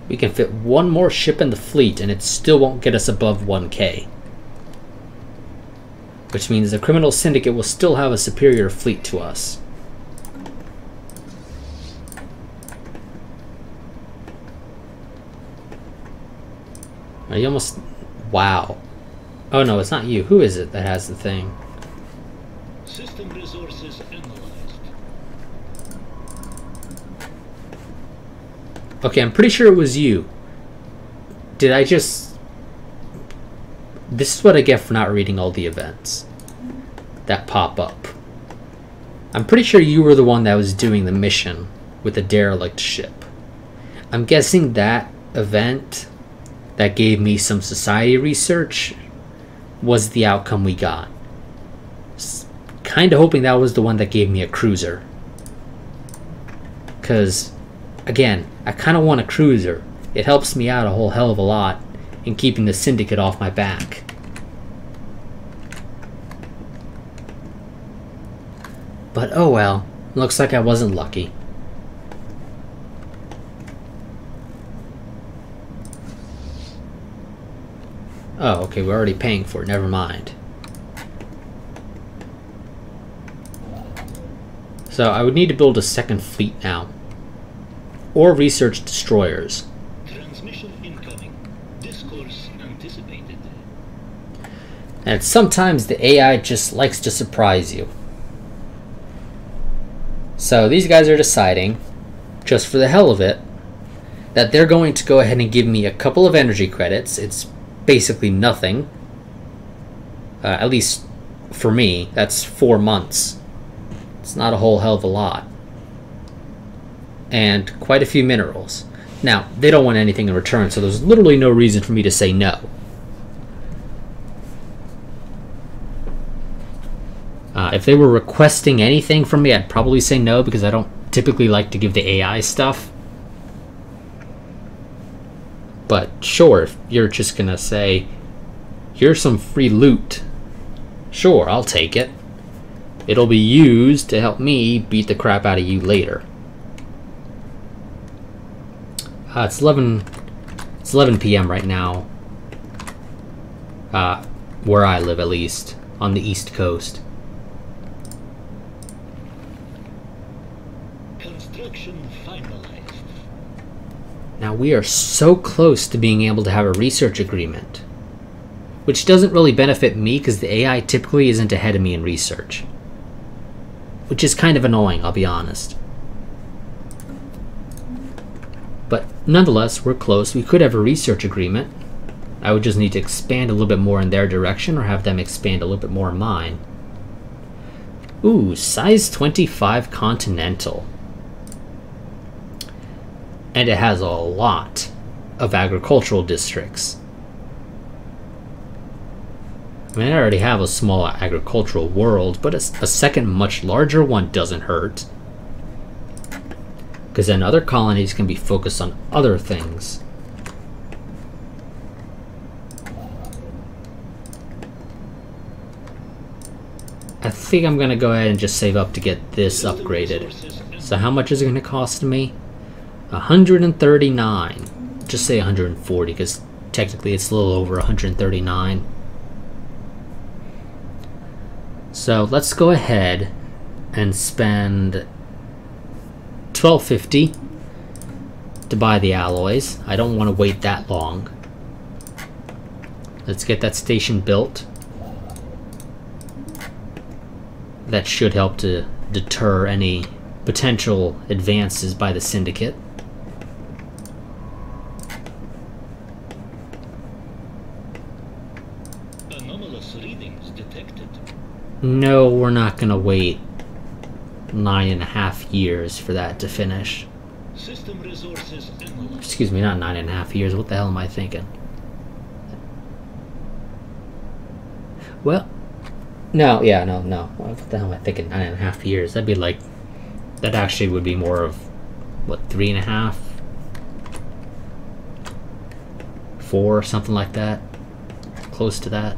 We can fit one more ship in the fleet, and it still won't get us above 1K. Which means the criminal syndicate will still have a superior fleet to us. Are you almost... Wow. Oh no, it's not you. Who is it that has the thing? System resources analyzed. Okay, I'm pretty sure it was you. Did I just... This is what I get for not reading all the events that pop up. I'm pretty sure you were the one that was doing the mission with the derelict ship. I'm guessing that event that gave me some society research was the outcome we got. Kind of hoping that was the one that gave me a cruiser. Because, again, I kind of want a cruiser. It helps me out a whole hell of a lot in keeping the syndicate off my back. But oh well, looks like I wasn't lucky. Oh, okay, we're already paying for it, never mind. So I would need to build a second fleet now. Or research destroyers. Transmission incoming. Discourse anticipated. And sometimes the AI just likes to surprise you. So these guys are deciding, just for the hell of it, that they're going to go ahead and give me a couple of energy credits. It's basically nothing. At least for me, that's 4 months. It's not a whole hell of a lot. And quite a few minerals. Now, they don't want anything in return, so there's literally no reason for me to say no. If they were requesting anything from me, I'd probably say no, because I don't typically like to give the AI stuff. But sure, if you're just gonna say, here's some free loot, sure, I'll take it. It'll be used to help me beat the crap out of you later. It's 11 p.m. right now. Where I live, at least, on the East Coast. Construction finalized. Now we are so close to being able to have a research agreement, which doesn't really benefit me because the AI typically isn't ahead of me in research, which is kind of annoying, I'll be honest. Nonetheless, we're close. We could have a research agreement. I would just need to expand a little bit more in their direction or have them expand a little bit more in mine. Ooh, size 25 continental. And it has a lot of agricultural districts. I mean, I already have a small agricultural world, but a second much larger one doesn't hurt. Because then other colonies can be focused on other things. I think I'm going to go ahead and just save up to get this upgraded. So how much is it going to cost me? 139. Just say 140 because technically it's a little over 139. So let's go ahead and spend $12.50 to buy the alloys. I don't want to wait that long. Let's get that station built. That should help to deter any potential advances by the Syndicate. Anomalous readings detected. No, we're not going to wait 9.5 years for that to finish. System resources analyzed. Excuse me, not 9.5 years. What the hell am I thinking? Well, no, yeah, no. What the hell am I thinking? 9.5 years. That'd be like, that actually would be more of, what, 3.5? 4, something like that. Close to that.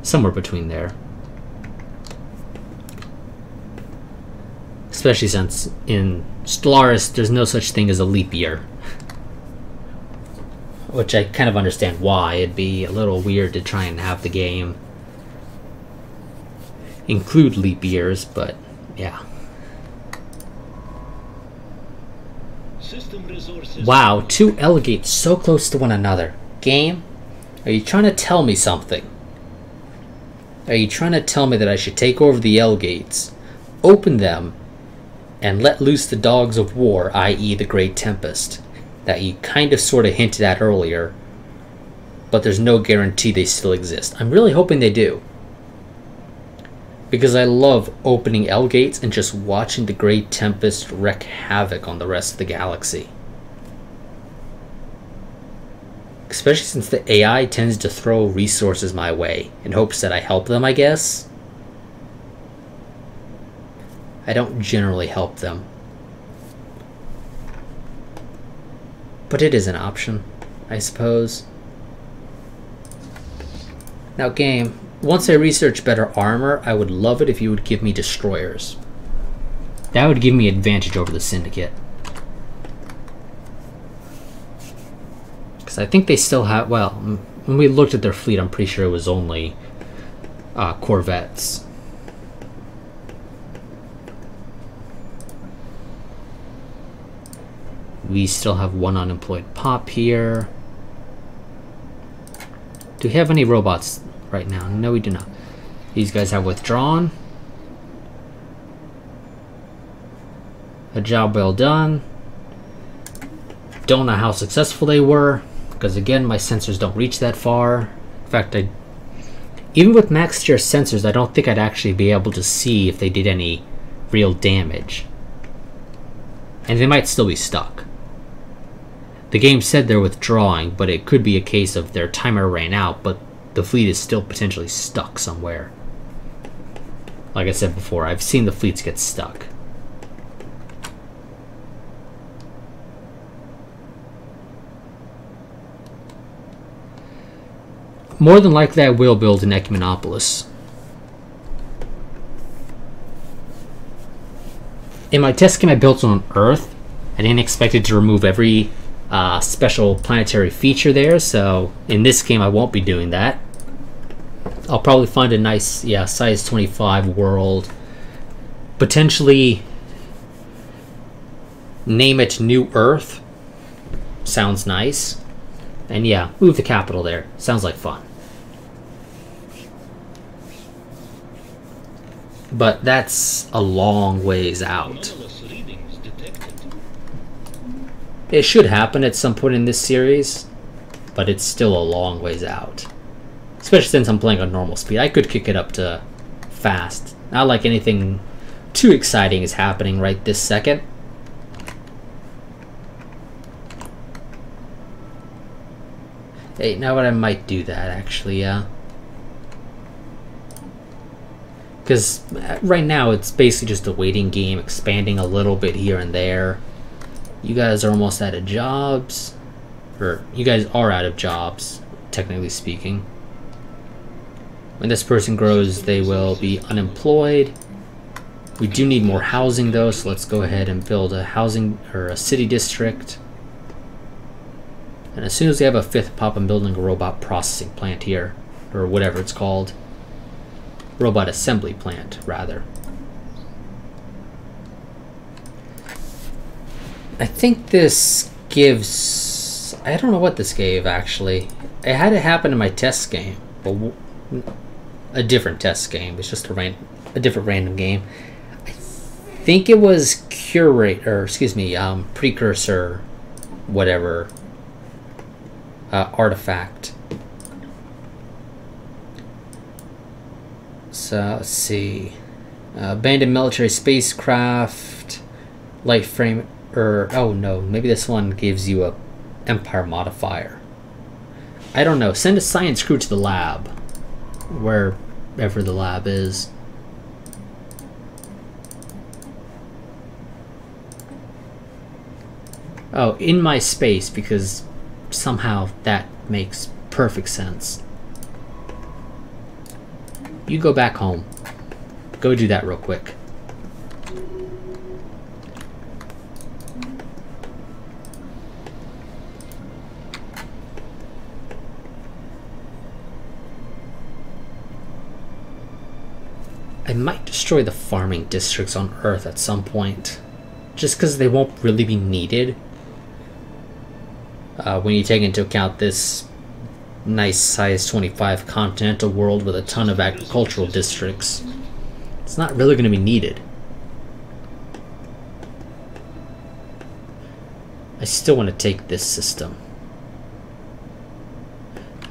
Somewhere between there. Especially since in Stellaris there's no such thing as a leap year. Which I kind of understand why. It'd be a little weird to try and have the game include leap years, but yeah. System resources. Wow, 2 L gates so close to one another. Game, are you trying to tell me something? Are you trying to tell me that I should take over the L gates, open them, and let loose the dogs of war, i.e. the Great Tempest, that you kind of sort of hinted at earlier, but there's no guarantee they still exist? I'm really hoping they do. Because I love opening L gates and just watching the Great Tempest wreak havoc on the rest of the galaxy. Especially since the AI tends to throw resources my way in hopes that I help them, I guess. I don't generally help them. But it is an option, I suppose. Now game, once I research better armor, I would love it if you would give me destroyers. That would give me advantage over the Syndicate. Because I think they still have, well, when we looked at their fleet, I'm pretty sure it was only corvettes. We still have 1 unemployed pop here. Do we have any robots right now? No, we do not. These guys have withdrawn. A job well done. Don't know how successful they were, because again, my sensors don't reach that far. In fact, even with max tier sensors, I don't think I'd actually be able to see if they did any real damage. And they might still be stuck. The game said they're withdrawing, but it could be a case of their timer ran out, but the fleet is still potentially stuck somewhere. Like I said before, I've seen the fleets get stuck. More than likely I will build an Ecumenopolis. In my test game I built on Earth, I didn't expect it to remove every special planetary feature there, so in this game I won't be doing that. I'll probably find a nice, yeah, size 25 world. Potentially name it New Earth. Sounds nice. And yeah, move the capital there. Sounds like fun. But that's a long ways out. It should happen at some point in this series, but it's still a long ways out. Especially since I'm playing on normal speed. I could kick it up to fast. Not like anything too exciting is happening right this second. Hey, now what I might do that actually, yeah. Because right now it's basically just a waiting game, expanding a little bit here and there. You guys are almost out of jobs. Or, you guys are out of jobs, technically speaking. When this person grows, they will be unemployed. We do need more housing though, so let's go ahead and build a housing, or a city district. And as soon as we have a fifth pop, I'm building a robot processing plant here. Or whatever it's called. Robot assembly plant, rather. I think this gives... I don't know what this gave, actually. It had it happen in my test game. But a different test game. It's just a different random game. I think it was precursor, whatever, artifact. So, let's see. Abandoned military spacecraft, light frame, oh no, maybe this one gives you a empire modifier. I don't know. Send a science crew to the lab, wherever the lab is. Oh, in my space, because somehow that makes perfect sense. You go back home. Go do that real quick. I might destroy the farming districts on Earth at some point, just because they won't really be needed. When you take into account this nice size 25 continental world with a ton of agricultural districts, it's not really going to be needed. I still want to take this system.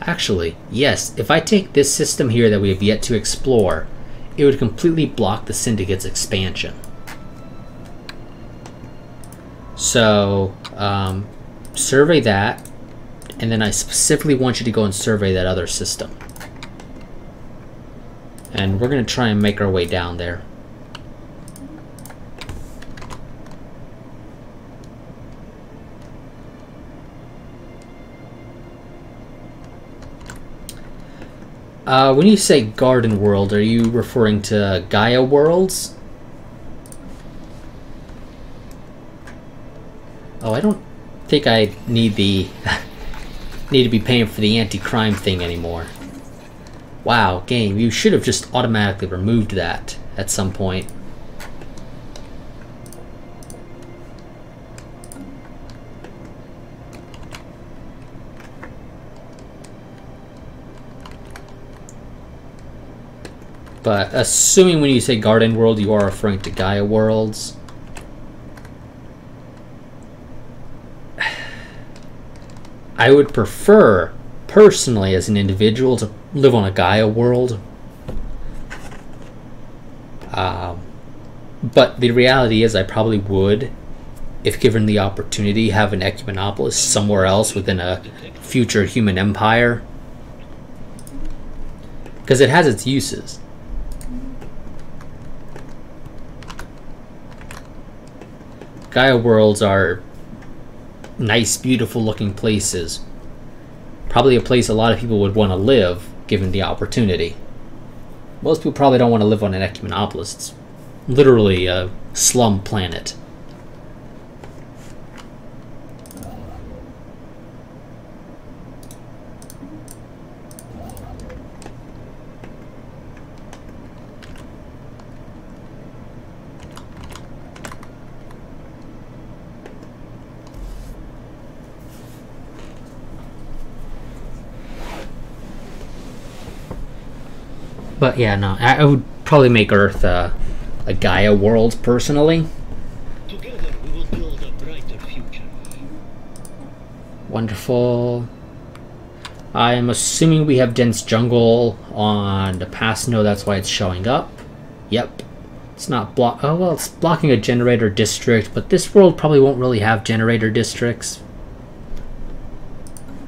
Actually, yes, if I take this system here that we have yet to explore, it would completely block the Syndicate's expansion. So, survey that, and then I specifically want you to go and survey that other system. And we're going to try and make our way down there. When you say Garden World, are you referring to Gaia Worlds? Oh, I don't think I need the need to be paying for the anti-crime thing anymore. Wow, game, you should have just automatically removed that at some point. But assuming when you say Garden World, you are referring to Gaia Worlds. I would prefer, personally, as an individual, to live on a Gaia world. But the reality is I probably would, if given the opportunity, have an Ecumenopolis somewhere else within a future human empire. Because it has its uses. Gaia worlds are nice, beautiful looking places. Probably a place a lot of people would want to live, given the opportunity. Most people probably don't want to live on an Ecumenopolis. It's literally a slum planet. But yeah, no, I would probably make Earth a Gaia world, personally. Together we will build a brighter future. Wonderful. I'm assuming we have dense jungle on the past node, that's why it's showing up. Yep. It's not oh well, it's blocking a generator district, but this world probably won't really have generator districts.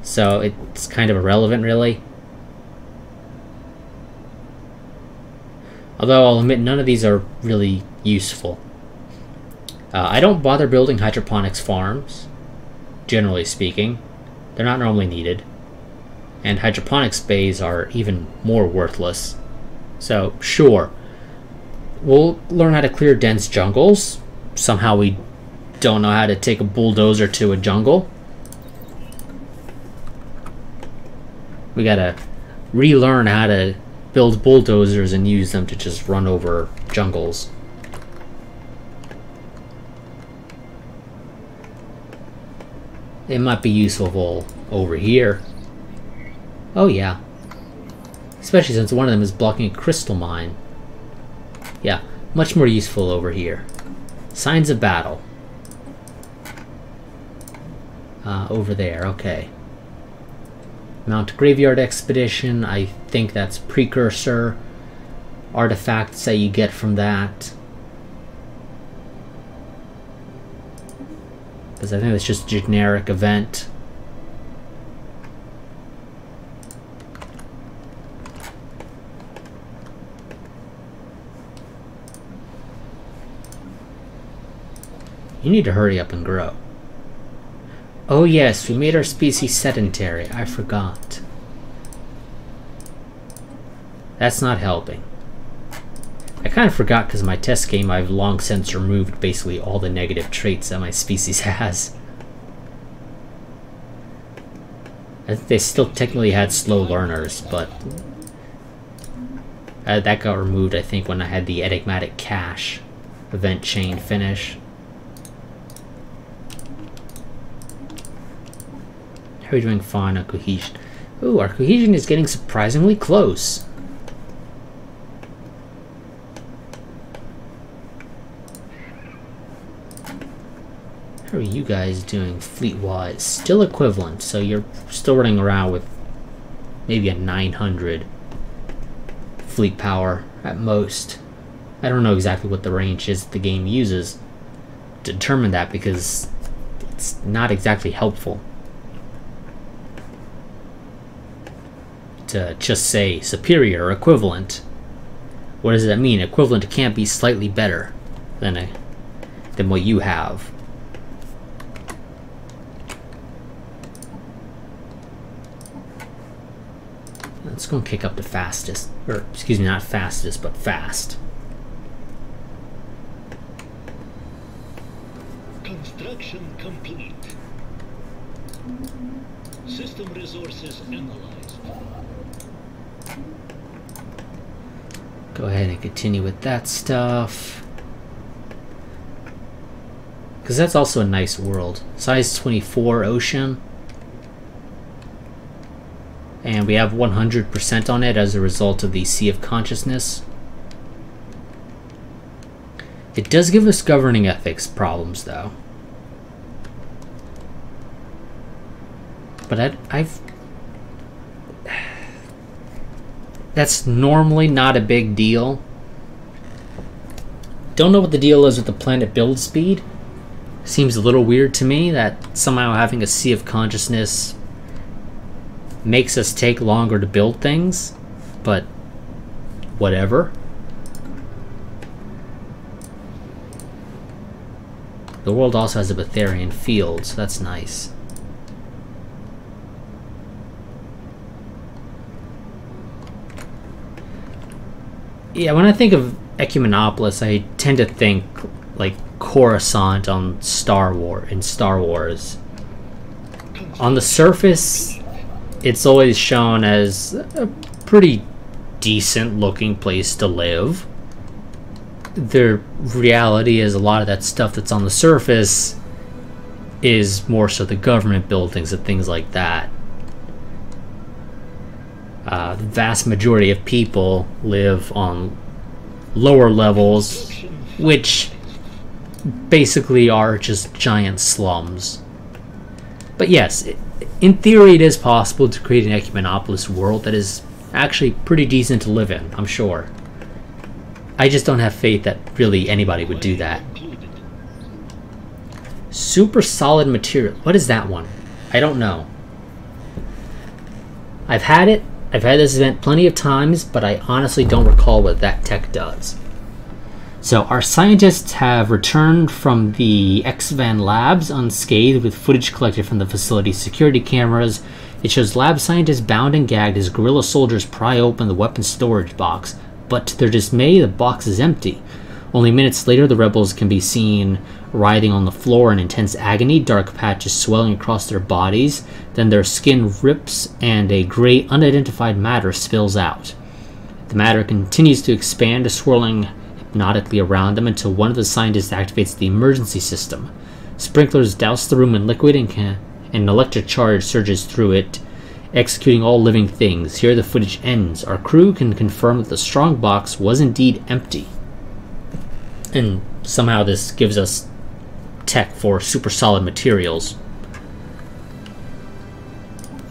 So it's kind of irrelevant, really. Although I'll admit none of these are really useful. I don't bother building hydroponics farms, generally speaking. They're not normally needed. And hydroponics bays are even more worthless. So, sure. We'll learn how to clear dense jungles. Somehow we don't know how to take a bulldozer to a jungle. We gotta relearn how to build bulldozers and use them to just run over jungles. It might be useful over here. Oh yeah. Especially since one of them is blocking a crystal mine. Yeah, much more useful over here. Signs of battle. Over there, okay. Mount Graveyard Expedition, I think that's precursor. Artifacts that you get from that. Because I think it's just a generic event. You need to hurry up and grow. Oh yes, we made our species sedentary. I forgot. That's not helping. I kind of forgot because in my test game I've long since removed basically all the negative traits that my species has. I think they still technically had slow learners, but that got removed I think when I had the enigmatic cache event chain finish. How are we doing fine on cohesion? Ooh, our cohesion is getting surprisingly close. How are you guys doing fleet-wise? Still equivalent, so you're still running around with maybe a 900 fleet power at most. I don't know exactly what the range is that the game uses to determine that because it's not exactly helpful. To just say superior or equivalent. What does that mean? Equivalent can't be slightly better than what you have. Let's go and kick up the fastest, or excuse me, not fastest, but fast. Construction complete. System resources analyzed. Go ahead and continue with that stuff. Because that's also a nice world. Size 24 ocean. And we have 100% on it as a result of the Sea of Consciousness. It does give us governing ethics problems, though. But I've... That's normally not a big deal. Don't know what the deal is with the planet build speed. Seems a little weird to me that somehow having a Sea of Consciousness makes us take longer to build things, but whatever. The world also has a Betharian field, so that's nice. Yeah, when I think of Ecumenopolis, I tend to think like Coruscant on Star Wars. On the surface, it's always shown as a pretty decent looking place to live. The reality is a lot of that stuff that's on the surface is more so the government buildings and things like that. The vast majority of people live on lower levels, which basically are just giant slums. But yes, in theory, it is possible to create an Ecumenopolis world that is actually pretty decent to live in, I'm sure. I just don't have faith that really anybody would do that. Super solid material. What is that one? I don't know. I've had it. I've had this event plenty of times, but I honestly don't recall what that tech does. So our scientists have returned from the X-Van labs unscathed with footage collected from the facility's security cameras. It shows lab scientists bound and gagged as guerrilla soldiers pry open the weapons storage box. But to their dismay, the box is empty. Only minutes later, the rebels can be seen writhing on the floor in intense agony, dark patches swelling across their bodies. Then their skin rips and a gray, unidentified matter spills out. The matter continues to expand, swirling hypnotically around them until one of the scientists activates the emergency system. Sprinklers douse the room in liquid and an electric charge surges through it, executing all living things. Here the footage ends. Our crew can confirm that the strong box was indeed empty. And somehow this gives us tech for super solid materials.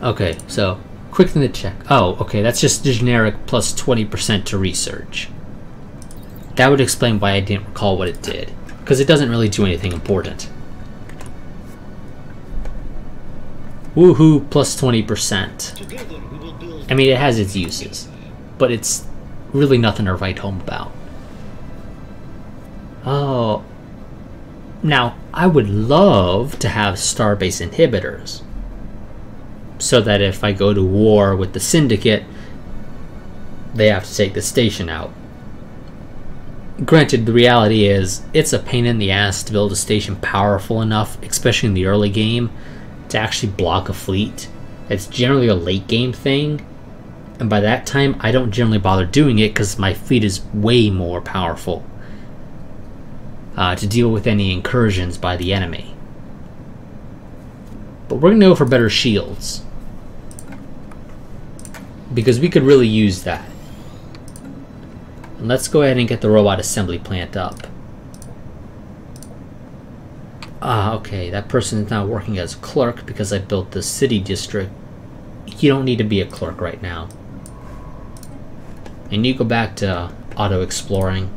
Okay, so quick thing to check. Oh, okay, that's just the generic plus 20% to research. That would explain why I didn't recall what it did, because it doesn't really do anything important. Woohoo, plus 20%. I mean, it has its uses, but it's really nothing to write home about. Oh, now I would love to have starbase inhibitors, so that if I go to war with the Syndicate, they have to take the station out. Granted, the reality is, it's a pain in the ass to build a station powerful enough, especially in the early game, to actually block a fleet. It's generally a late game thing, and by that time, I don't generally bother doing it because my fleet is way more powerful to deal with any incursions by the enemy. But we're going to go for better shields, because we could really use that. And let's go ahead and get the robot assembly plant up. Okay, that person is now working as a clerk because I built the city district. You don't need to be a clerk right now. And you go back to auto-exploring.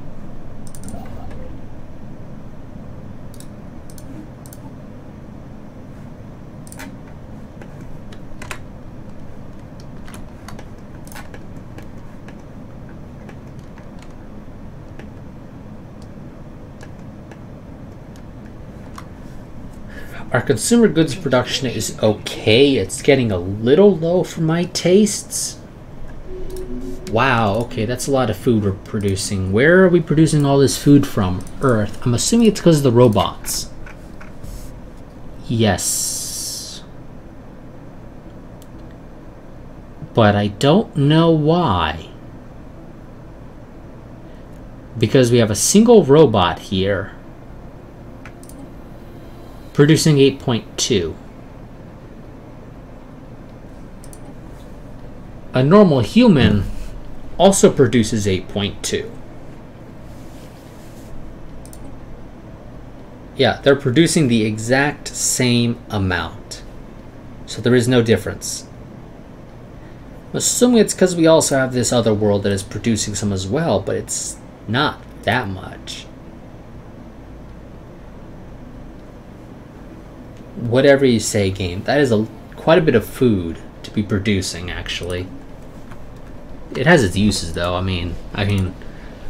Our consumer goods production is okay. It's getting a little low for my tastes. Wow, okay, that's a lot of food we're producing. Where are we producing all this food from? Earth. I'm assuming it's because of the robots. Yes. But I don't know why. Because we have a single robot here producing 8.2. A normal human also produces 8.2. Yeah, they're producing the exact same amount. So there is no difference. I'm assuming it's because we also have this other world that is producing some as well, but it's not that much. Whatever you say, game. That is quite a bit of food to be producing, actually. It has its uses, though. I mean, I can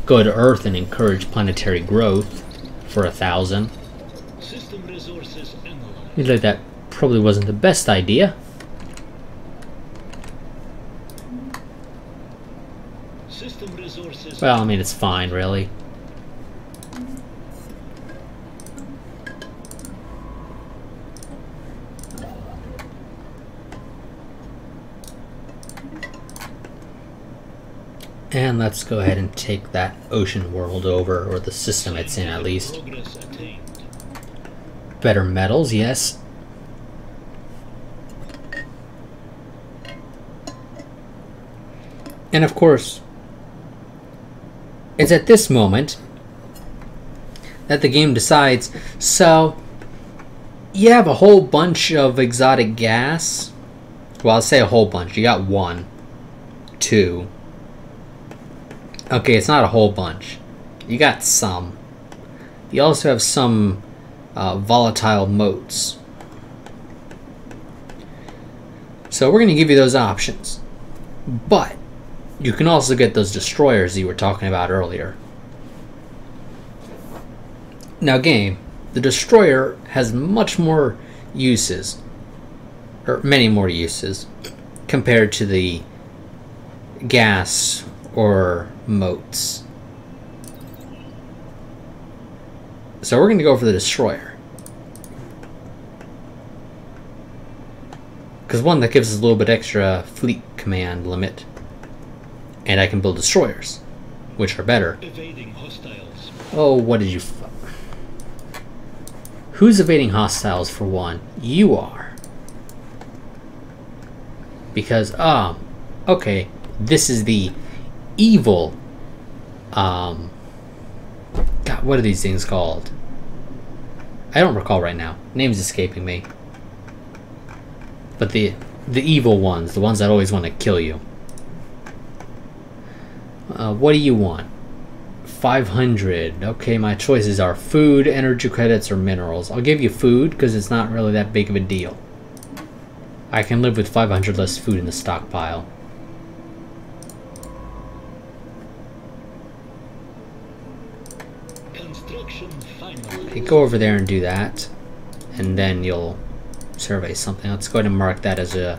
go to Earth and encourage planetary growth for 1,000. System resources analyzed. Seems like that probably wasn't the best idea. System resources. Well, I mean, it's fine, really. And let's go ahead and take that ocean world over, or the system it's in at least. Progress attained. Better metals, yes. And of course, it's at this moment that the game decides, so You have a whole bunch of exotic gas. Well, I'll say a whole bunch. You got 1, 2. Okay, it's not a whole bunch. You got some. You also have some volatile motes. So we're going to give you those options. But you can also get those destroyers you were talking about earlier. Now game, the destroyer has much more uses, or many more uses, compared to the gas or motes. So we're going to go for the destroyer. Because one, that gives us a little bit extra fleet command limit. And I can build destroyers, which are better. Evading hostiles. Oh, what did you... Who's evading hostiles for one? You are. Because, okay, this is the evil, God, what are these things called? I don't recall right now. Name's escaping me. But the evil ones, the ones that always want to kill you. What do you want? 500. Okay, my choices are food, energy credits, or minerals. I'll give you food because it's not really that big of a deal. I can live with 500 less food in the stockpile. Construction finalized. Okay, go over there and do that. And then you'll survey something. Let's go ahead and mark that as a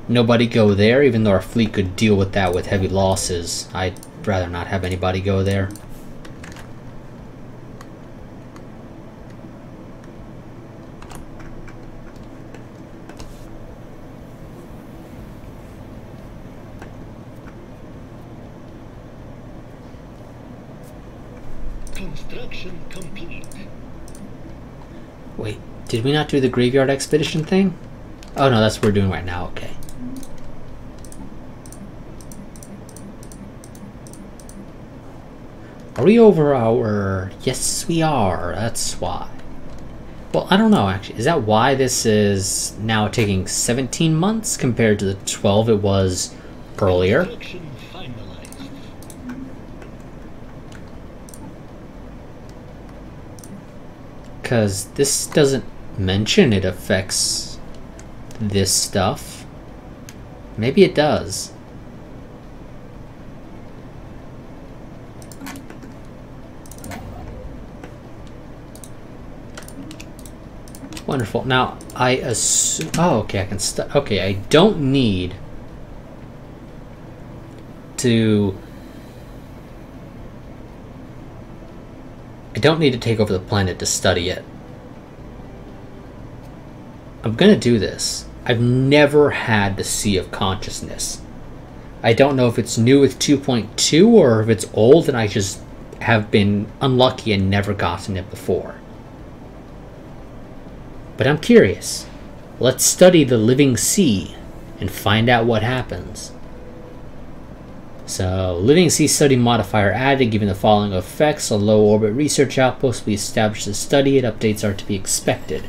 nobody go there, even though our fleet could deal with that with heavy losses. I'd rather not have anybody go there. Construction complete. Wait, did we not do the graveyard expedition thing? Oh no, that's what we're doing right now, okay. Are we over our... Yes, we are. That's why. Well, I don't know, actually. Is that why this is now taking 17 months compared to the 12 it was earlier? Construction finalized. Because this doesn't mention it affects this stuff. Maybe it does. Wonderful. Now, I assume... Oh, okay, I can... Okay, I don't need to... I don't need to take over the planet to study it. I'm gonna do this. I've never had the Sea of Consciousness. I don't know if it's new with 2.2 or if it's old and I just have been unlucky and never gotten it before. But I'm curious. Let's study the living sea and find out what happens. So, living sea study modifier added, given the following effects. A low orbit research outpost will be established to study it. Updates are to be expected.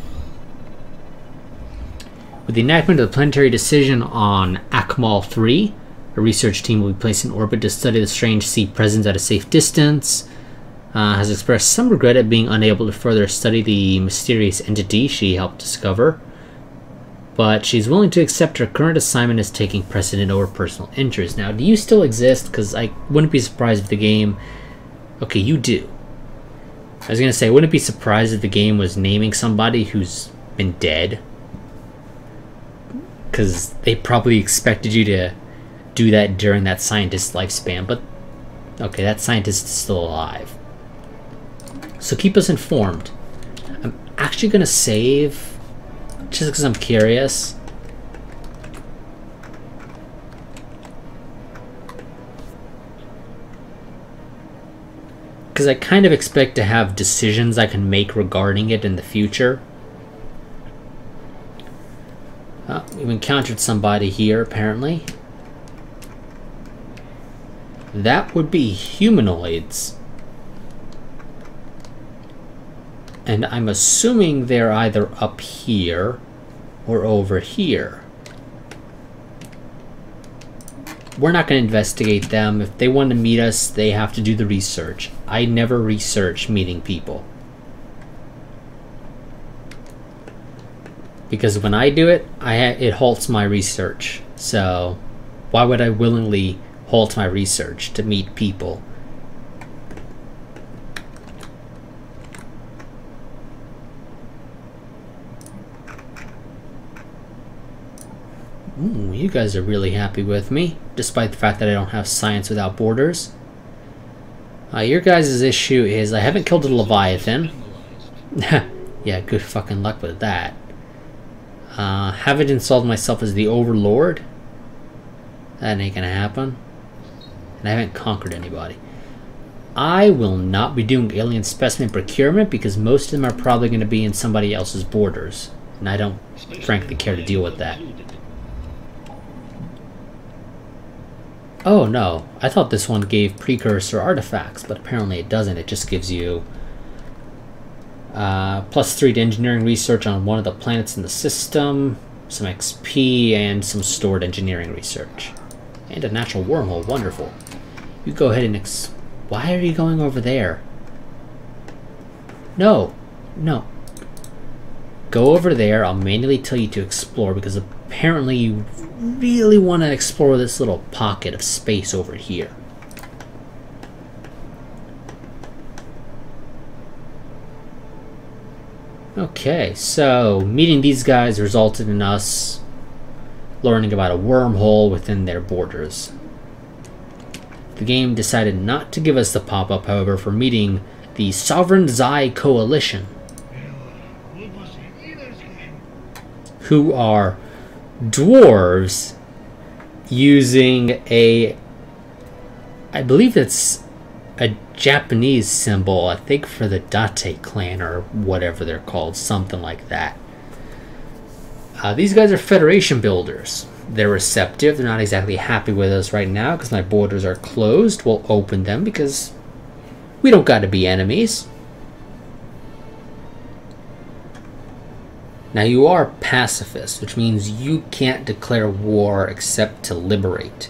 With the enactment of the planetary decision on Akmal 3, a research team will be placed in orbit to study the strange sea presence at a safe distance. Has expressed some regret at being unable to further study the mysterious entity she helped discover, but she's willing to accept her current assignment as taking precedent over personal interests. Now, do you still exist? Because I wouldn't be surprised if the game... Okay, you do. I was going to say, I wouldn't be surprised if the game was naming somebody who's been dead, because they probably expected you to do that during that scientist's lifespan, but okay, that scientist is still alive. So keep us informed. I'm actually going to save, just because I'm curious. Because I kind of expect to have decisions I can make regarding it in the future. We've encountered somebody here, apparently. That would be humanoids. And I'm assuming they're either up here or over here. We're not going to investigate them. If they want to meet us, they have to do the research. I never research meeting people. Because when I do it, it halts my research. So why would I willingly halt my research to meet people? Ooh, you guys are really happy with me, despite the fact that I don't have Science Without Borders. Your guys' issue is I haven't killed a Leviathan. Yeah, good fucking luck with that. Haven't installed myself as the Overlord. That ain't gonna happen. And I haven't conquered anybody. I will not be doing alien specimen procurement because most of them are probably going to be in somebody else's borders. And I don't frankly care to deal with that. Oh no, I thought this one gave precursor artifacts, but apparently it doesn't. It just gives you +3 to engineering research on one of the planets in the system, some XP, and some stored engineering research. And a natural wormhole, wonderful. You go ahead and why are you going over there? No, no. Go over there, I'll manually tell you to explore because apparently you really want to explore this little pocket of space over here. Okay, so meeting these guys resulted in us learning about a wormhole within their borders. The game decided not to give us the pop-up, however, for meeting the Sovereign Zai Coalition, who are dwarves using I believe it's a Japanese symbol, I think for the Date clan or whatever they're called, something like that. These guys are Federation builders. They're receptive. They're not exactly happy with us right now because my borders are closed. We'll open them because we don't got to be enemies. Now you are pacifists, which means you can't declare war except to liberate.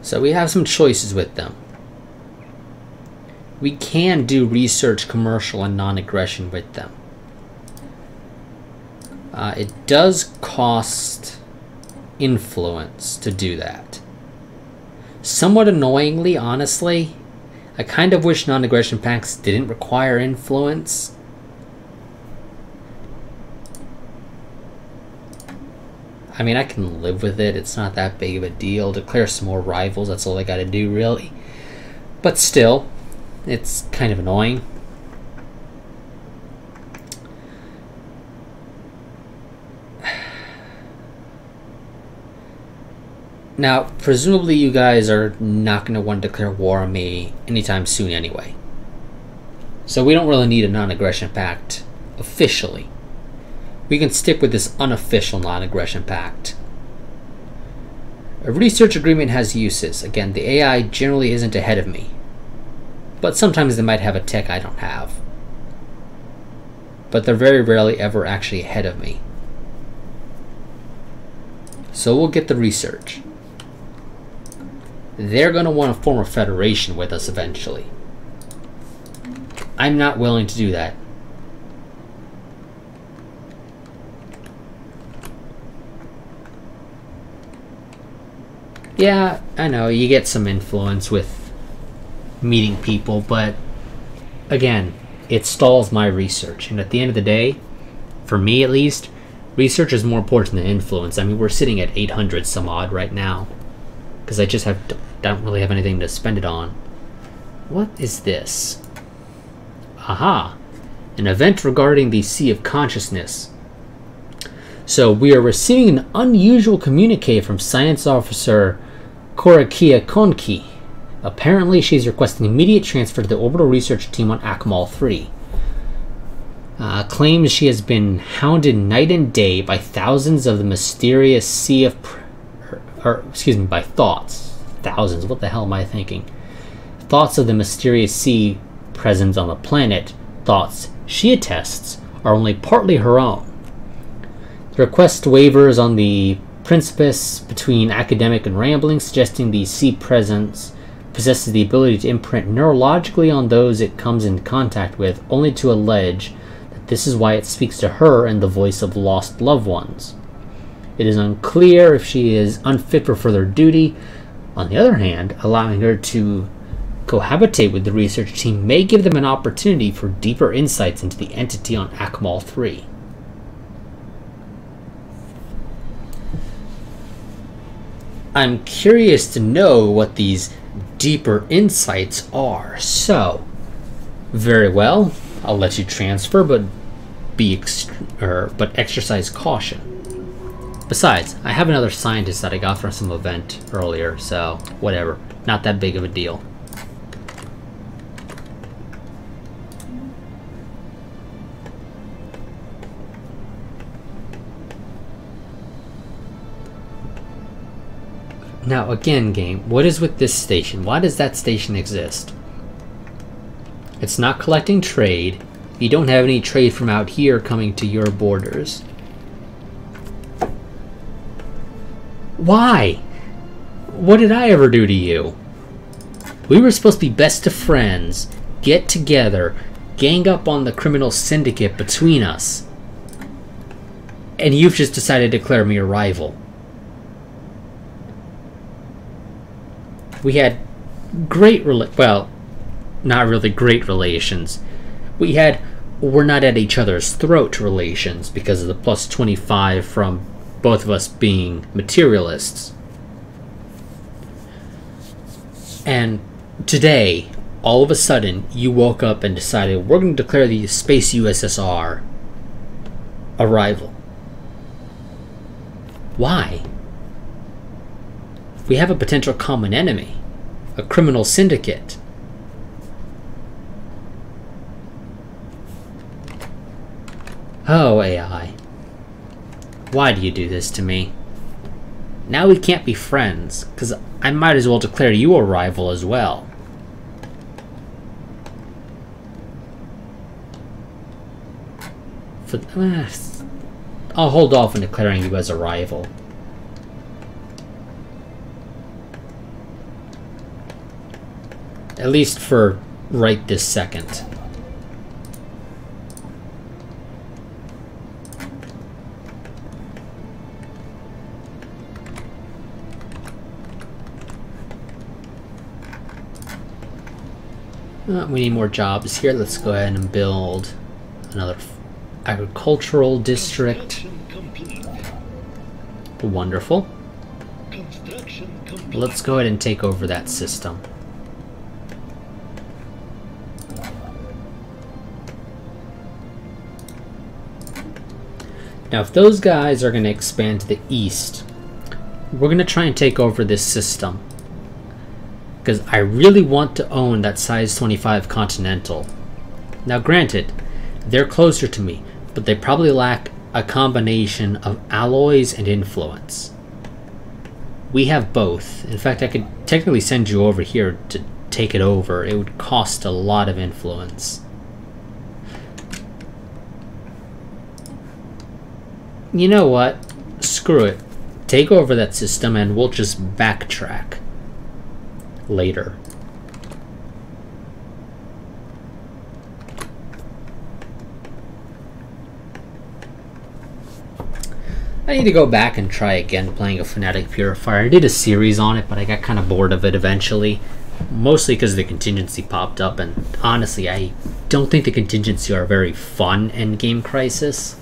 So we have some choices with them. We can do research, commercial, and non-aggression with them. It does cost influence to do that. Somewhat annoyingly, honestly, I kind of wish non-aggression pacts didn't require influence. I mean, I can live with it. It's not that big of a deal. Declare some more rivals. That's all I gotta do, really. But still, it's kind of annoying. Now, presumably you guys are not going to want to declare war on me anytime soon anyway. So we don't really need a non-aggression pact officially. We can stick with this unofficial non-aggression pact. A research agreement has uses. Again, the AI generally isn't ahead of me. But sometimes they might have a tech I don't have. But they're very rarely ever actually ahead of me. So we'll get the research. They're going to want to form a federation with us eventually. I'm not willing to do that. Yeah, I know, you get some influence with meeting people, but again, it stalls my research. And at the end of the day, for me at least, research is more important than influence. I mean, we're sitting at 800 some odd right now. Because I just don't really have anything to spend it on. What is this? Aha! An event regarding the Sea of Consciousness. So we are receiving an unusual communique from Science Officer Korakia Konki. Apparently she's requesting immediate transfer to the orbital research team on Akmal 3. Claims she has been hounded night and day by thousands of the mysterious Sea of... by thoughts. Thousands, what the hell am I thinking? thoughts of the mysterious sea presence on the planet, thoughts she attests are only partly her own. The request wavers on the precipice between academic and rambling, suggesting the sea presence possesses the ability to imprint neurologically on those it comes in contact with, only to allege that this is why it speaks to her in the voice of lost loved ones. It is unclear if she is unfit for further duty. On the other hand, allowing her to cohabitate with the research team may give them an opportunity for deeper insights into the entity on Akmal 3. I'm curious to know what these deeper insights are. So, very well, I'll let you transfer, but exercise caution. Besides, I have another scientist that I got from some event earlier, so whatever, not that big of a deal. Now again, game, what is with this station? Why does that station exist? It's not collecting trade. You don't have any trade from out here coming to your borders. Why? What did I ever do to you? We were supposed to be best of friends, get together, gang up on the criminal syndicate between us. And you've just decided to declare me a rival. We had well, not really great relations. We had we're not at each other's throat relations because of the plus 25 from both of us being materialists. And today, all of a sudden, you woke up and decided we're going to declare the space USSR a rival. Why? We have a potential common enemy, a criminal syndicate. Oh, AI. Why do you do this to me? Now we can't be friends, because I might as well declare you a rival as well. I'll hold off on declaring you as a rival. At least for right this second. We need more jobs here. Let's go ahead and build another agricultural district. Wonderful. Let's go ahead and take over that system. Now, if those guys are going to expand to the east, we're going to try and take over this system. Because I really want to own that size 25 Continental. Now granted, they're closer to me, but they probably lack a combination of alloys and influence. We have both. In fact, I could technically send you over here to take it over. It would cost a lot of influence. You know what? Screw it. Take over that system and we'll just backtrack later. I need to go back and try again playing a Fnatic Purifier. I did a series on it, but I got kind of bored of it eventually. Mostly because the contingency popped up, and honestly, I don't think the contingency are very fun endgame Crisis.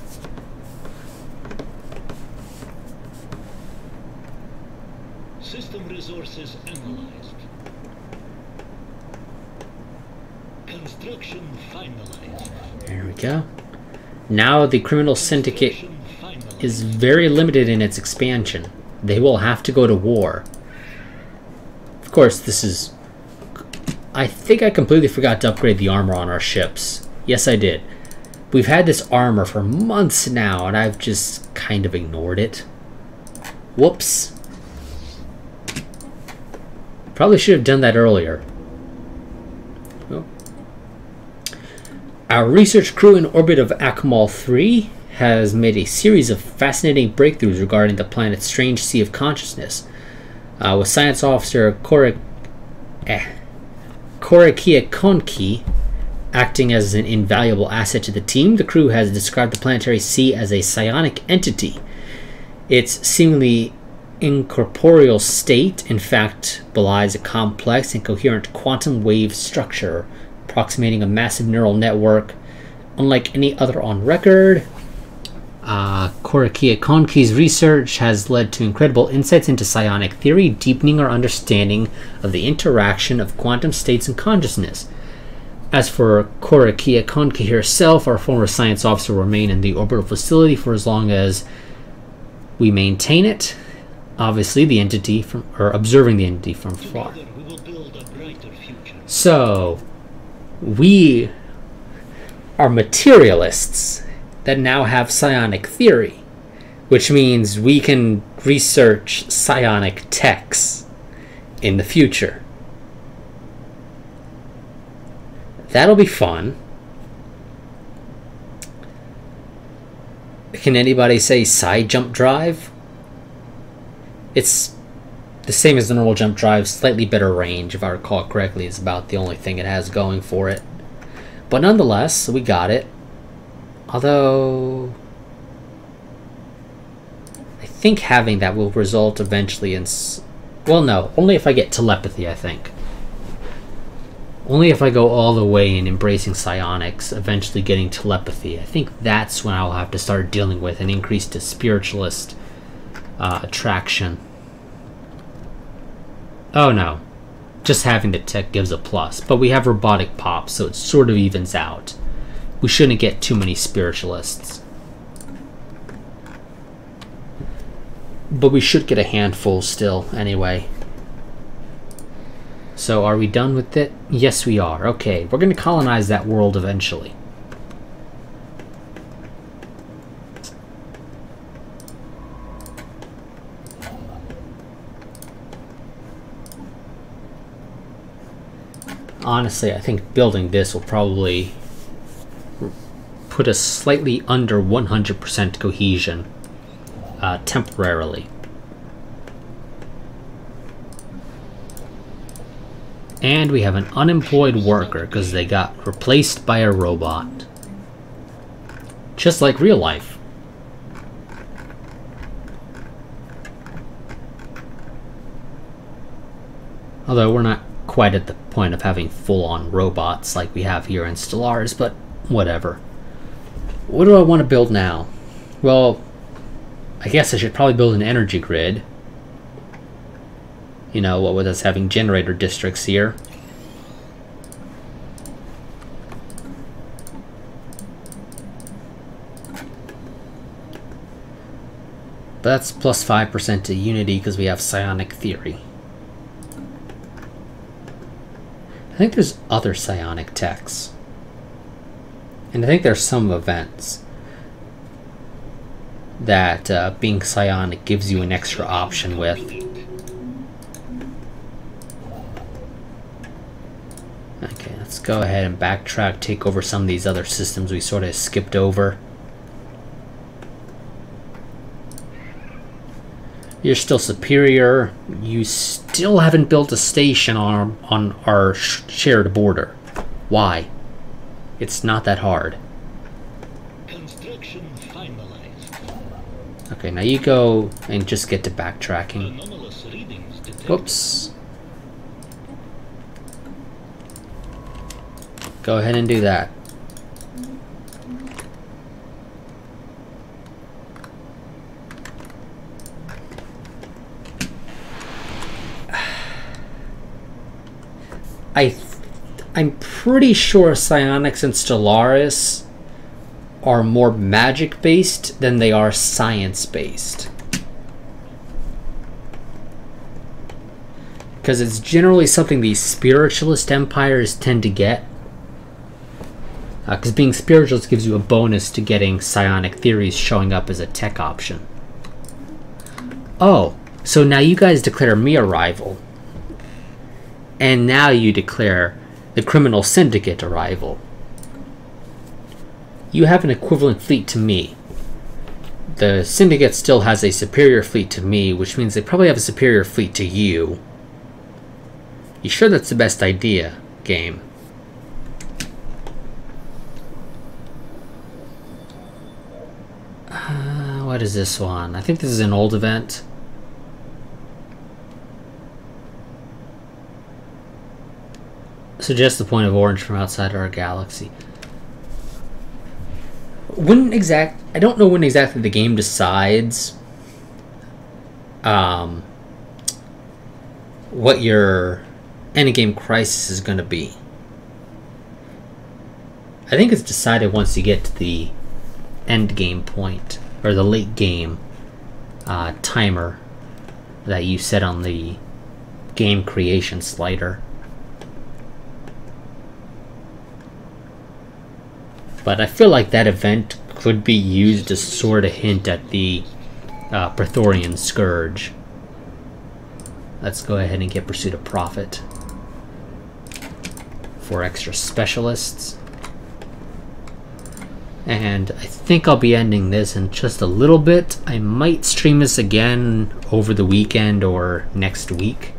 System resources analyzed. Construction finalized. There we go. Now the criminal syndicate is very limited in its expansion. They will have to go to war. Of course, this is... I think I completely forgot to upgrade the armor on our ships. Yes, I did. We've had this armor for months now, and I've just kind of ignored it. Whoops. Probably should have done that earlier. Our research crew in orbit of Akmal 3 has made a series of fascinating breakthroughs regarding the planet's strange sea of consciousness. With Science Officer Korakia Konki acting as an invaluable asset to the team, the crew has described the planetary sea as a psionic entity. Its seemingly incorporeal state, in fact, belies a complex and coherent quantum wave structure, approximating a massive neural network unlike any other on record. Korakia Konki's research has led to incredible insights into psionic theory, deepening our understanding of the interaction of quantum states and consciousness. As for Korakia Konki herself, our former science officer will remain in the orbital facility for as long as we maintain it. Obviously, the entity from, or observing the entity from far. We will build a brighter future. So, we are materialists that now have psionic theory, which means we can research psionic techs in the future. That'll be fun. Can anybody say side jump drive? It's the same as the normal jump drive, slightly better range, if I recall correctly, is about the only thing it has going for it. But nonetheless, we got it. Although, I think having that will result eventually in... Well, no, only if I get telepathy, I think. Only if I go all the way in embracing psionics, eventually getting telepathy. I think that's when I'll have to start dealing with an increase to spiritualist attraction. Oh no, just having the tech gives a plus, but we have robotic pops, so it sort of evens out. We shouldn't get too many spiritualists, but we should get a handful still anyway. So are we done with it? Yes, we are. Okay, we're going to colonize that world eventually. Honestly, I think building this will probably put us slightly under 100% cohesion temporarily. And we have an unemployed worker because they got replaced by a robot. Just like real life. Although we're not quite at the point of having full-on robots like we have here in Stellaris, but whatever. What do I want to build now? Well, I guess I should probably build an energy grid. You know, what with us having generator districts here. But that's plus 5% to Unity because we have psionic theory. I think there's other psionic techs. And I think there's some events that being psionic gives you an extra option with. Okay, let's go ahead and backtrack, take over some of these other systems we sort of skipped over. You're still superior. You still haven't built a station on our shared border. Why? It's not that hard. Construction finalized. Okay, now you go and just get to backtracking. Anomalous readings detected. Whoops. Go ahead and do that. I'm pretty sure psionics and Stellaris are more magic-based than they are science-based. Because it's generally something these spiritualist empires tend to get. Because being spiritualist gives you a bonus to getting psionic theories showing up as a tech option. Oh, so now you guys declare me a rival. And now you declare the criminal syndicate a rival. You have an equivalent fleet to me. The Syndicate still has a superior fleet to me, which means they probably have a superior fleet to you. You sure that's the best idea, game? What is this one? I think this is an old event. Suggest the point of orange from outside our galaxy. I don't know when exactly the game decides what your endgame crisis is going to be. I think it's decided once you get to the end game point, or the late game timer that you set on the game creation slider. But I feel like that event could be used to sort of hint at the Praetorian Scourge. Let's go ahead and get Pursuit of Profit for extra specialists. And I think I'll be ending this in just a little bit. I might stream this again over the weekend or next week.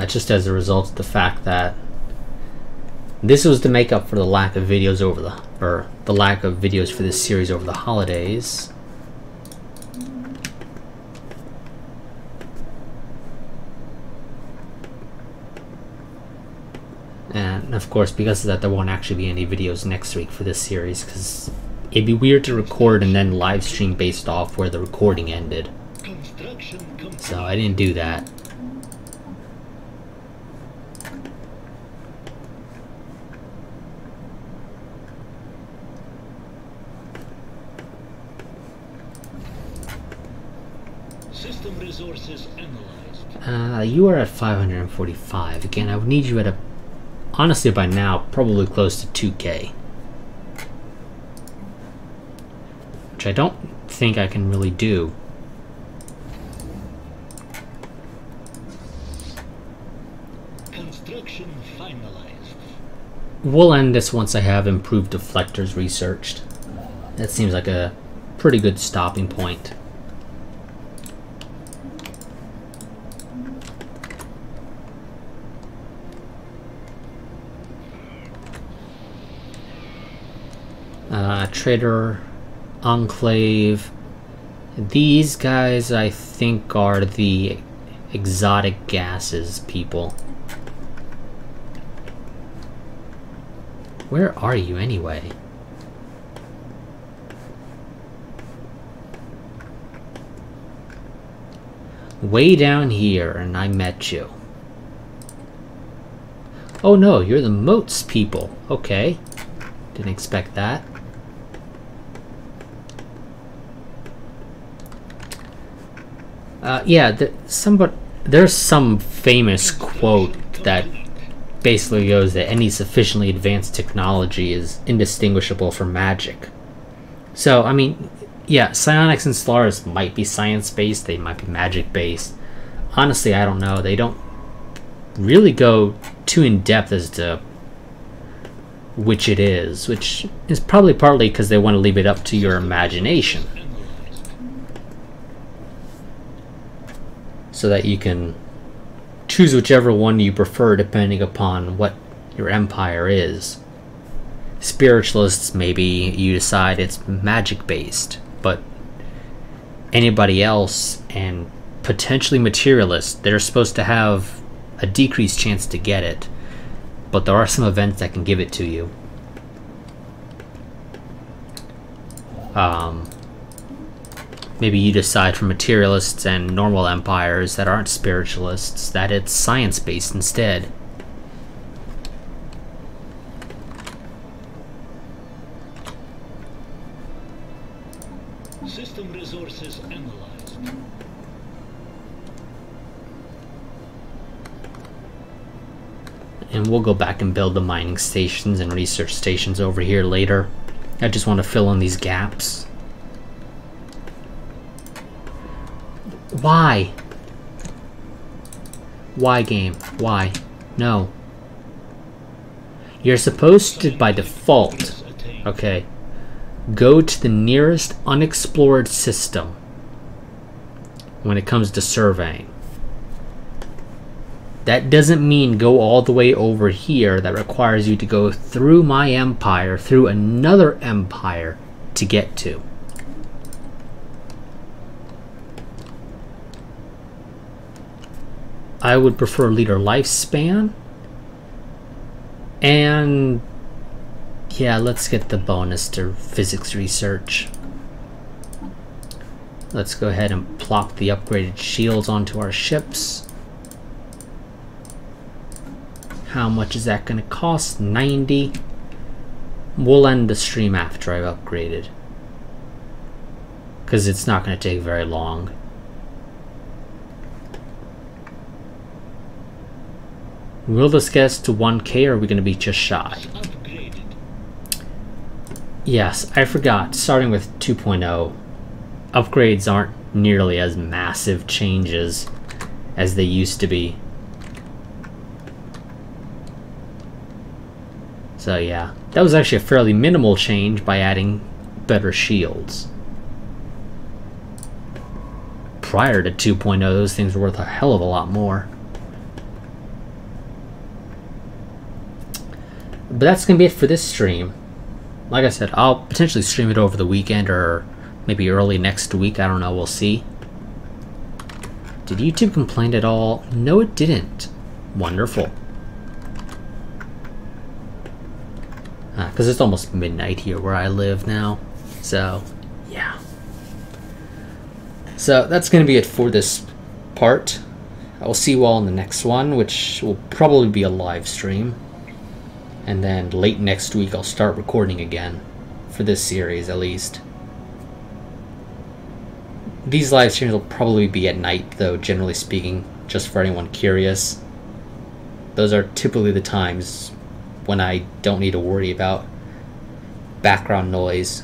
Just as a result of the fact that this was to make up for the lack of videos the lack of videos for this series over the holidays. And of course, because of that, there won't actually be any videos next week for this series, because it'd be weird to record and then live stream based off where the recording ended. So I didn't do that. System resources analyzed. You are at 545. Again, I would need you at honestly by now, probably close to 2K. Which I don't think I can really do. Construction finalized. We'll end this once I have improved deflectors researched. That seems like a pretty good stopping point. Trader Enclave. These guys, I think, are the exotic gases people. Where are you anyway? Way down here, and I met you. Oh no, you're the Moats people. Okay. Didn't expect that. Yeah, there's some famous quote that basically goes that any sufficiently advanced technology is indistinguishable from magic. So, I mean, yeah, psionics and Stellaris might be science-based, they might be magic-based. Honestly, I don't know. They don't really go too in-depth as to which it is, which is probably partly because they want to leave it up to your imagination. So that you can choose whichever one you prefer depending upon what your empire is. Spiritualists, maybe you decide it's magic-based, but anybody else, and potentially materialists, they're supposed to have a decreased chance to get it, but there are some events that can give it to you. Maybe you decide for materialists and normal empires that aren't spiritualists that it's science-based instead. System resources analyzed. And we'll go back and build the mining stations and research stations over here later. I just want to fill in these gaps. Why? Why, game? Why? No. You're supposed to, by default, okay, go to the nearest unexplored system when it comes to surveying. That doesn't mean go all the way over here. That requires you to go through my empire, through another empire to get to. I would prefer leader lifespan. And yeah, let's get the bonus to physics research. Let's go ahead and plop the upgraded shields onto our ships. How much is that going to cost? 90. We'll end the stream after I've upgraded, because it's not going to take very long. Will this get us to 1K, or are we going to be just shy? Yes, I forgot. Starting with 2.0, upgrades aren't nearly as massive changes as they used to be. So yeah, that was actually a fairly minimal change by adding better shields. Prior to 2.0, those things were worth a hell of a lot more. But that's going to be it for this stream. Like I said, I'll potentially stream it over the weekend or maybe early next week. I don't know. We'll see. Did YouTube complain at all? No, it didn't. Wonderful. Because it's almost midnight here where I live now. So, yeah. So, that's going to be it for this part. I will see you all in the next one, which will probably be a live stream. And then late next week I'll start recording again, for this series at least. These live streams will probably be at night though, generally speaking, just for anyone curious. Those are typically the times when I don't need to worry about background noise.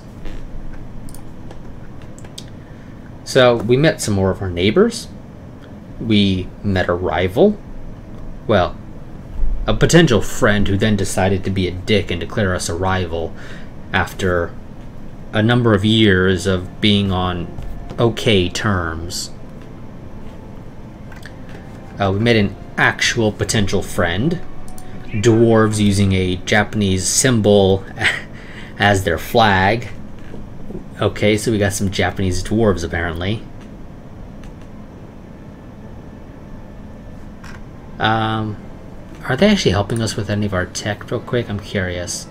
So we met some more of our neighbors. We met a rival. Well, a potential friend who then decided to be a dick and declare us a rival after a number of years of being on okay terms. We met an actual potential friend. Dwarves using a Japanese symbol as their flag. Okay, so we got some Japanese dwarves apparently. Are they actually helping us with any of our tech real quick? I'm curious.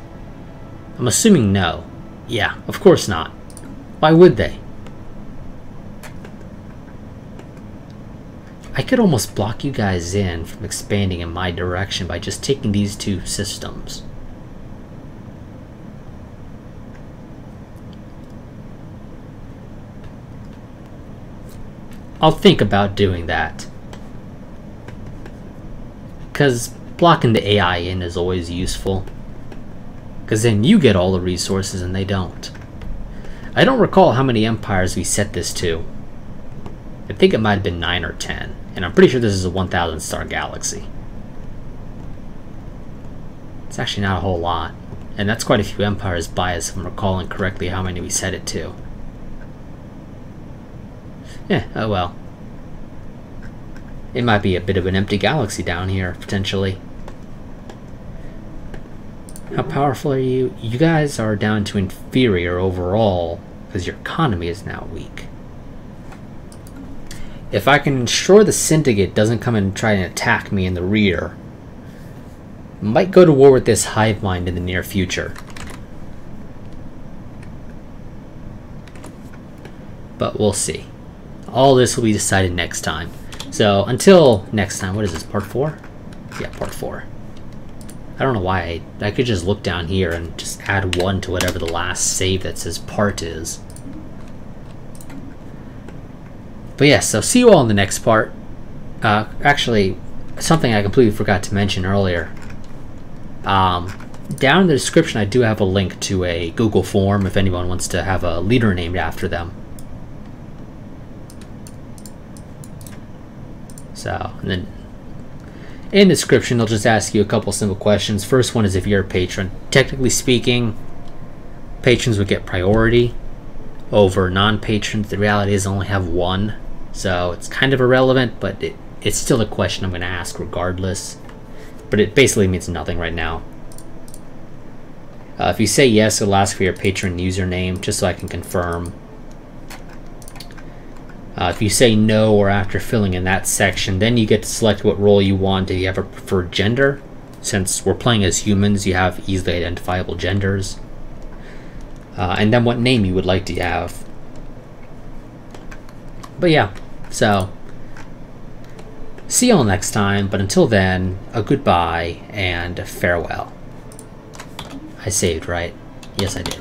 I'm assuming no. Yeah, of course not. Why would they? I could almost block you guys in from expanding in my direction by just taking these two systems. I'll think about doing that. Because blocking the AI in is always useful. Because then you get all the resources and they don't. I don't recall how many empires we set this to. I think it might have been 9 or 10. And I'm pretty sure this is a 1,000 star galaxy. It's actually not a whole lot. And that's quite a few empires by us if I'm recalling correctly how many we set it to. Yeah, oh well. It might be a bit of an empty galaxy down here, potentially. How powerful are you? You guys are down to inferior overall, because your economy is now weak. If I can ensure the Syndicate doesn't come and try and attack me in the rear, I might go to war with this hive mind in the near future. But we'll see. All this will be decided next time. So until next time, what is this, part 4? Yeah, part 4. I don't know why I could just look down here and just add 1 to whatever the last save that says part is. But yeah, so see you all in the next part. Actually, something I completely forgot to mention earlier. Down in the description I do have a link to a Google form if anyone wants to have a leader named after them. So, and then In description, they'll just ask you a couple simple questions. First one is if you're a patron. Technically speaking, patrons would get priority over non-patrons. The reality is I only have one, so it's kind of irrelevant, but it's still a question I'm going to ask regardless. But it basically means nothing right now. If you say yes, it'll ask for your patron username, just so I can confirm. If you say no, or after filling in that section, then you get to select what role you want. If you have a preferred gender, since we're playing as humans, you have easily identifiable genders. And then what name you would like to have. But yeah, so see y'all next time, but until then, a goodbye and farewell. I saved, right? Yes, I did.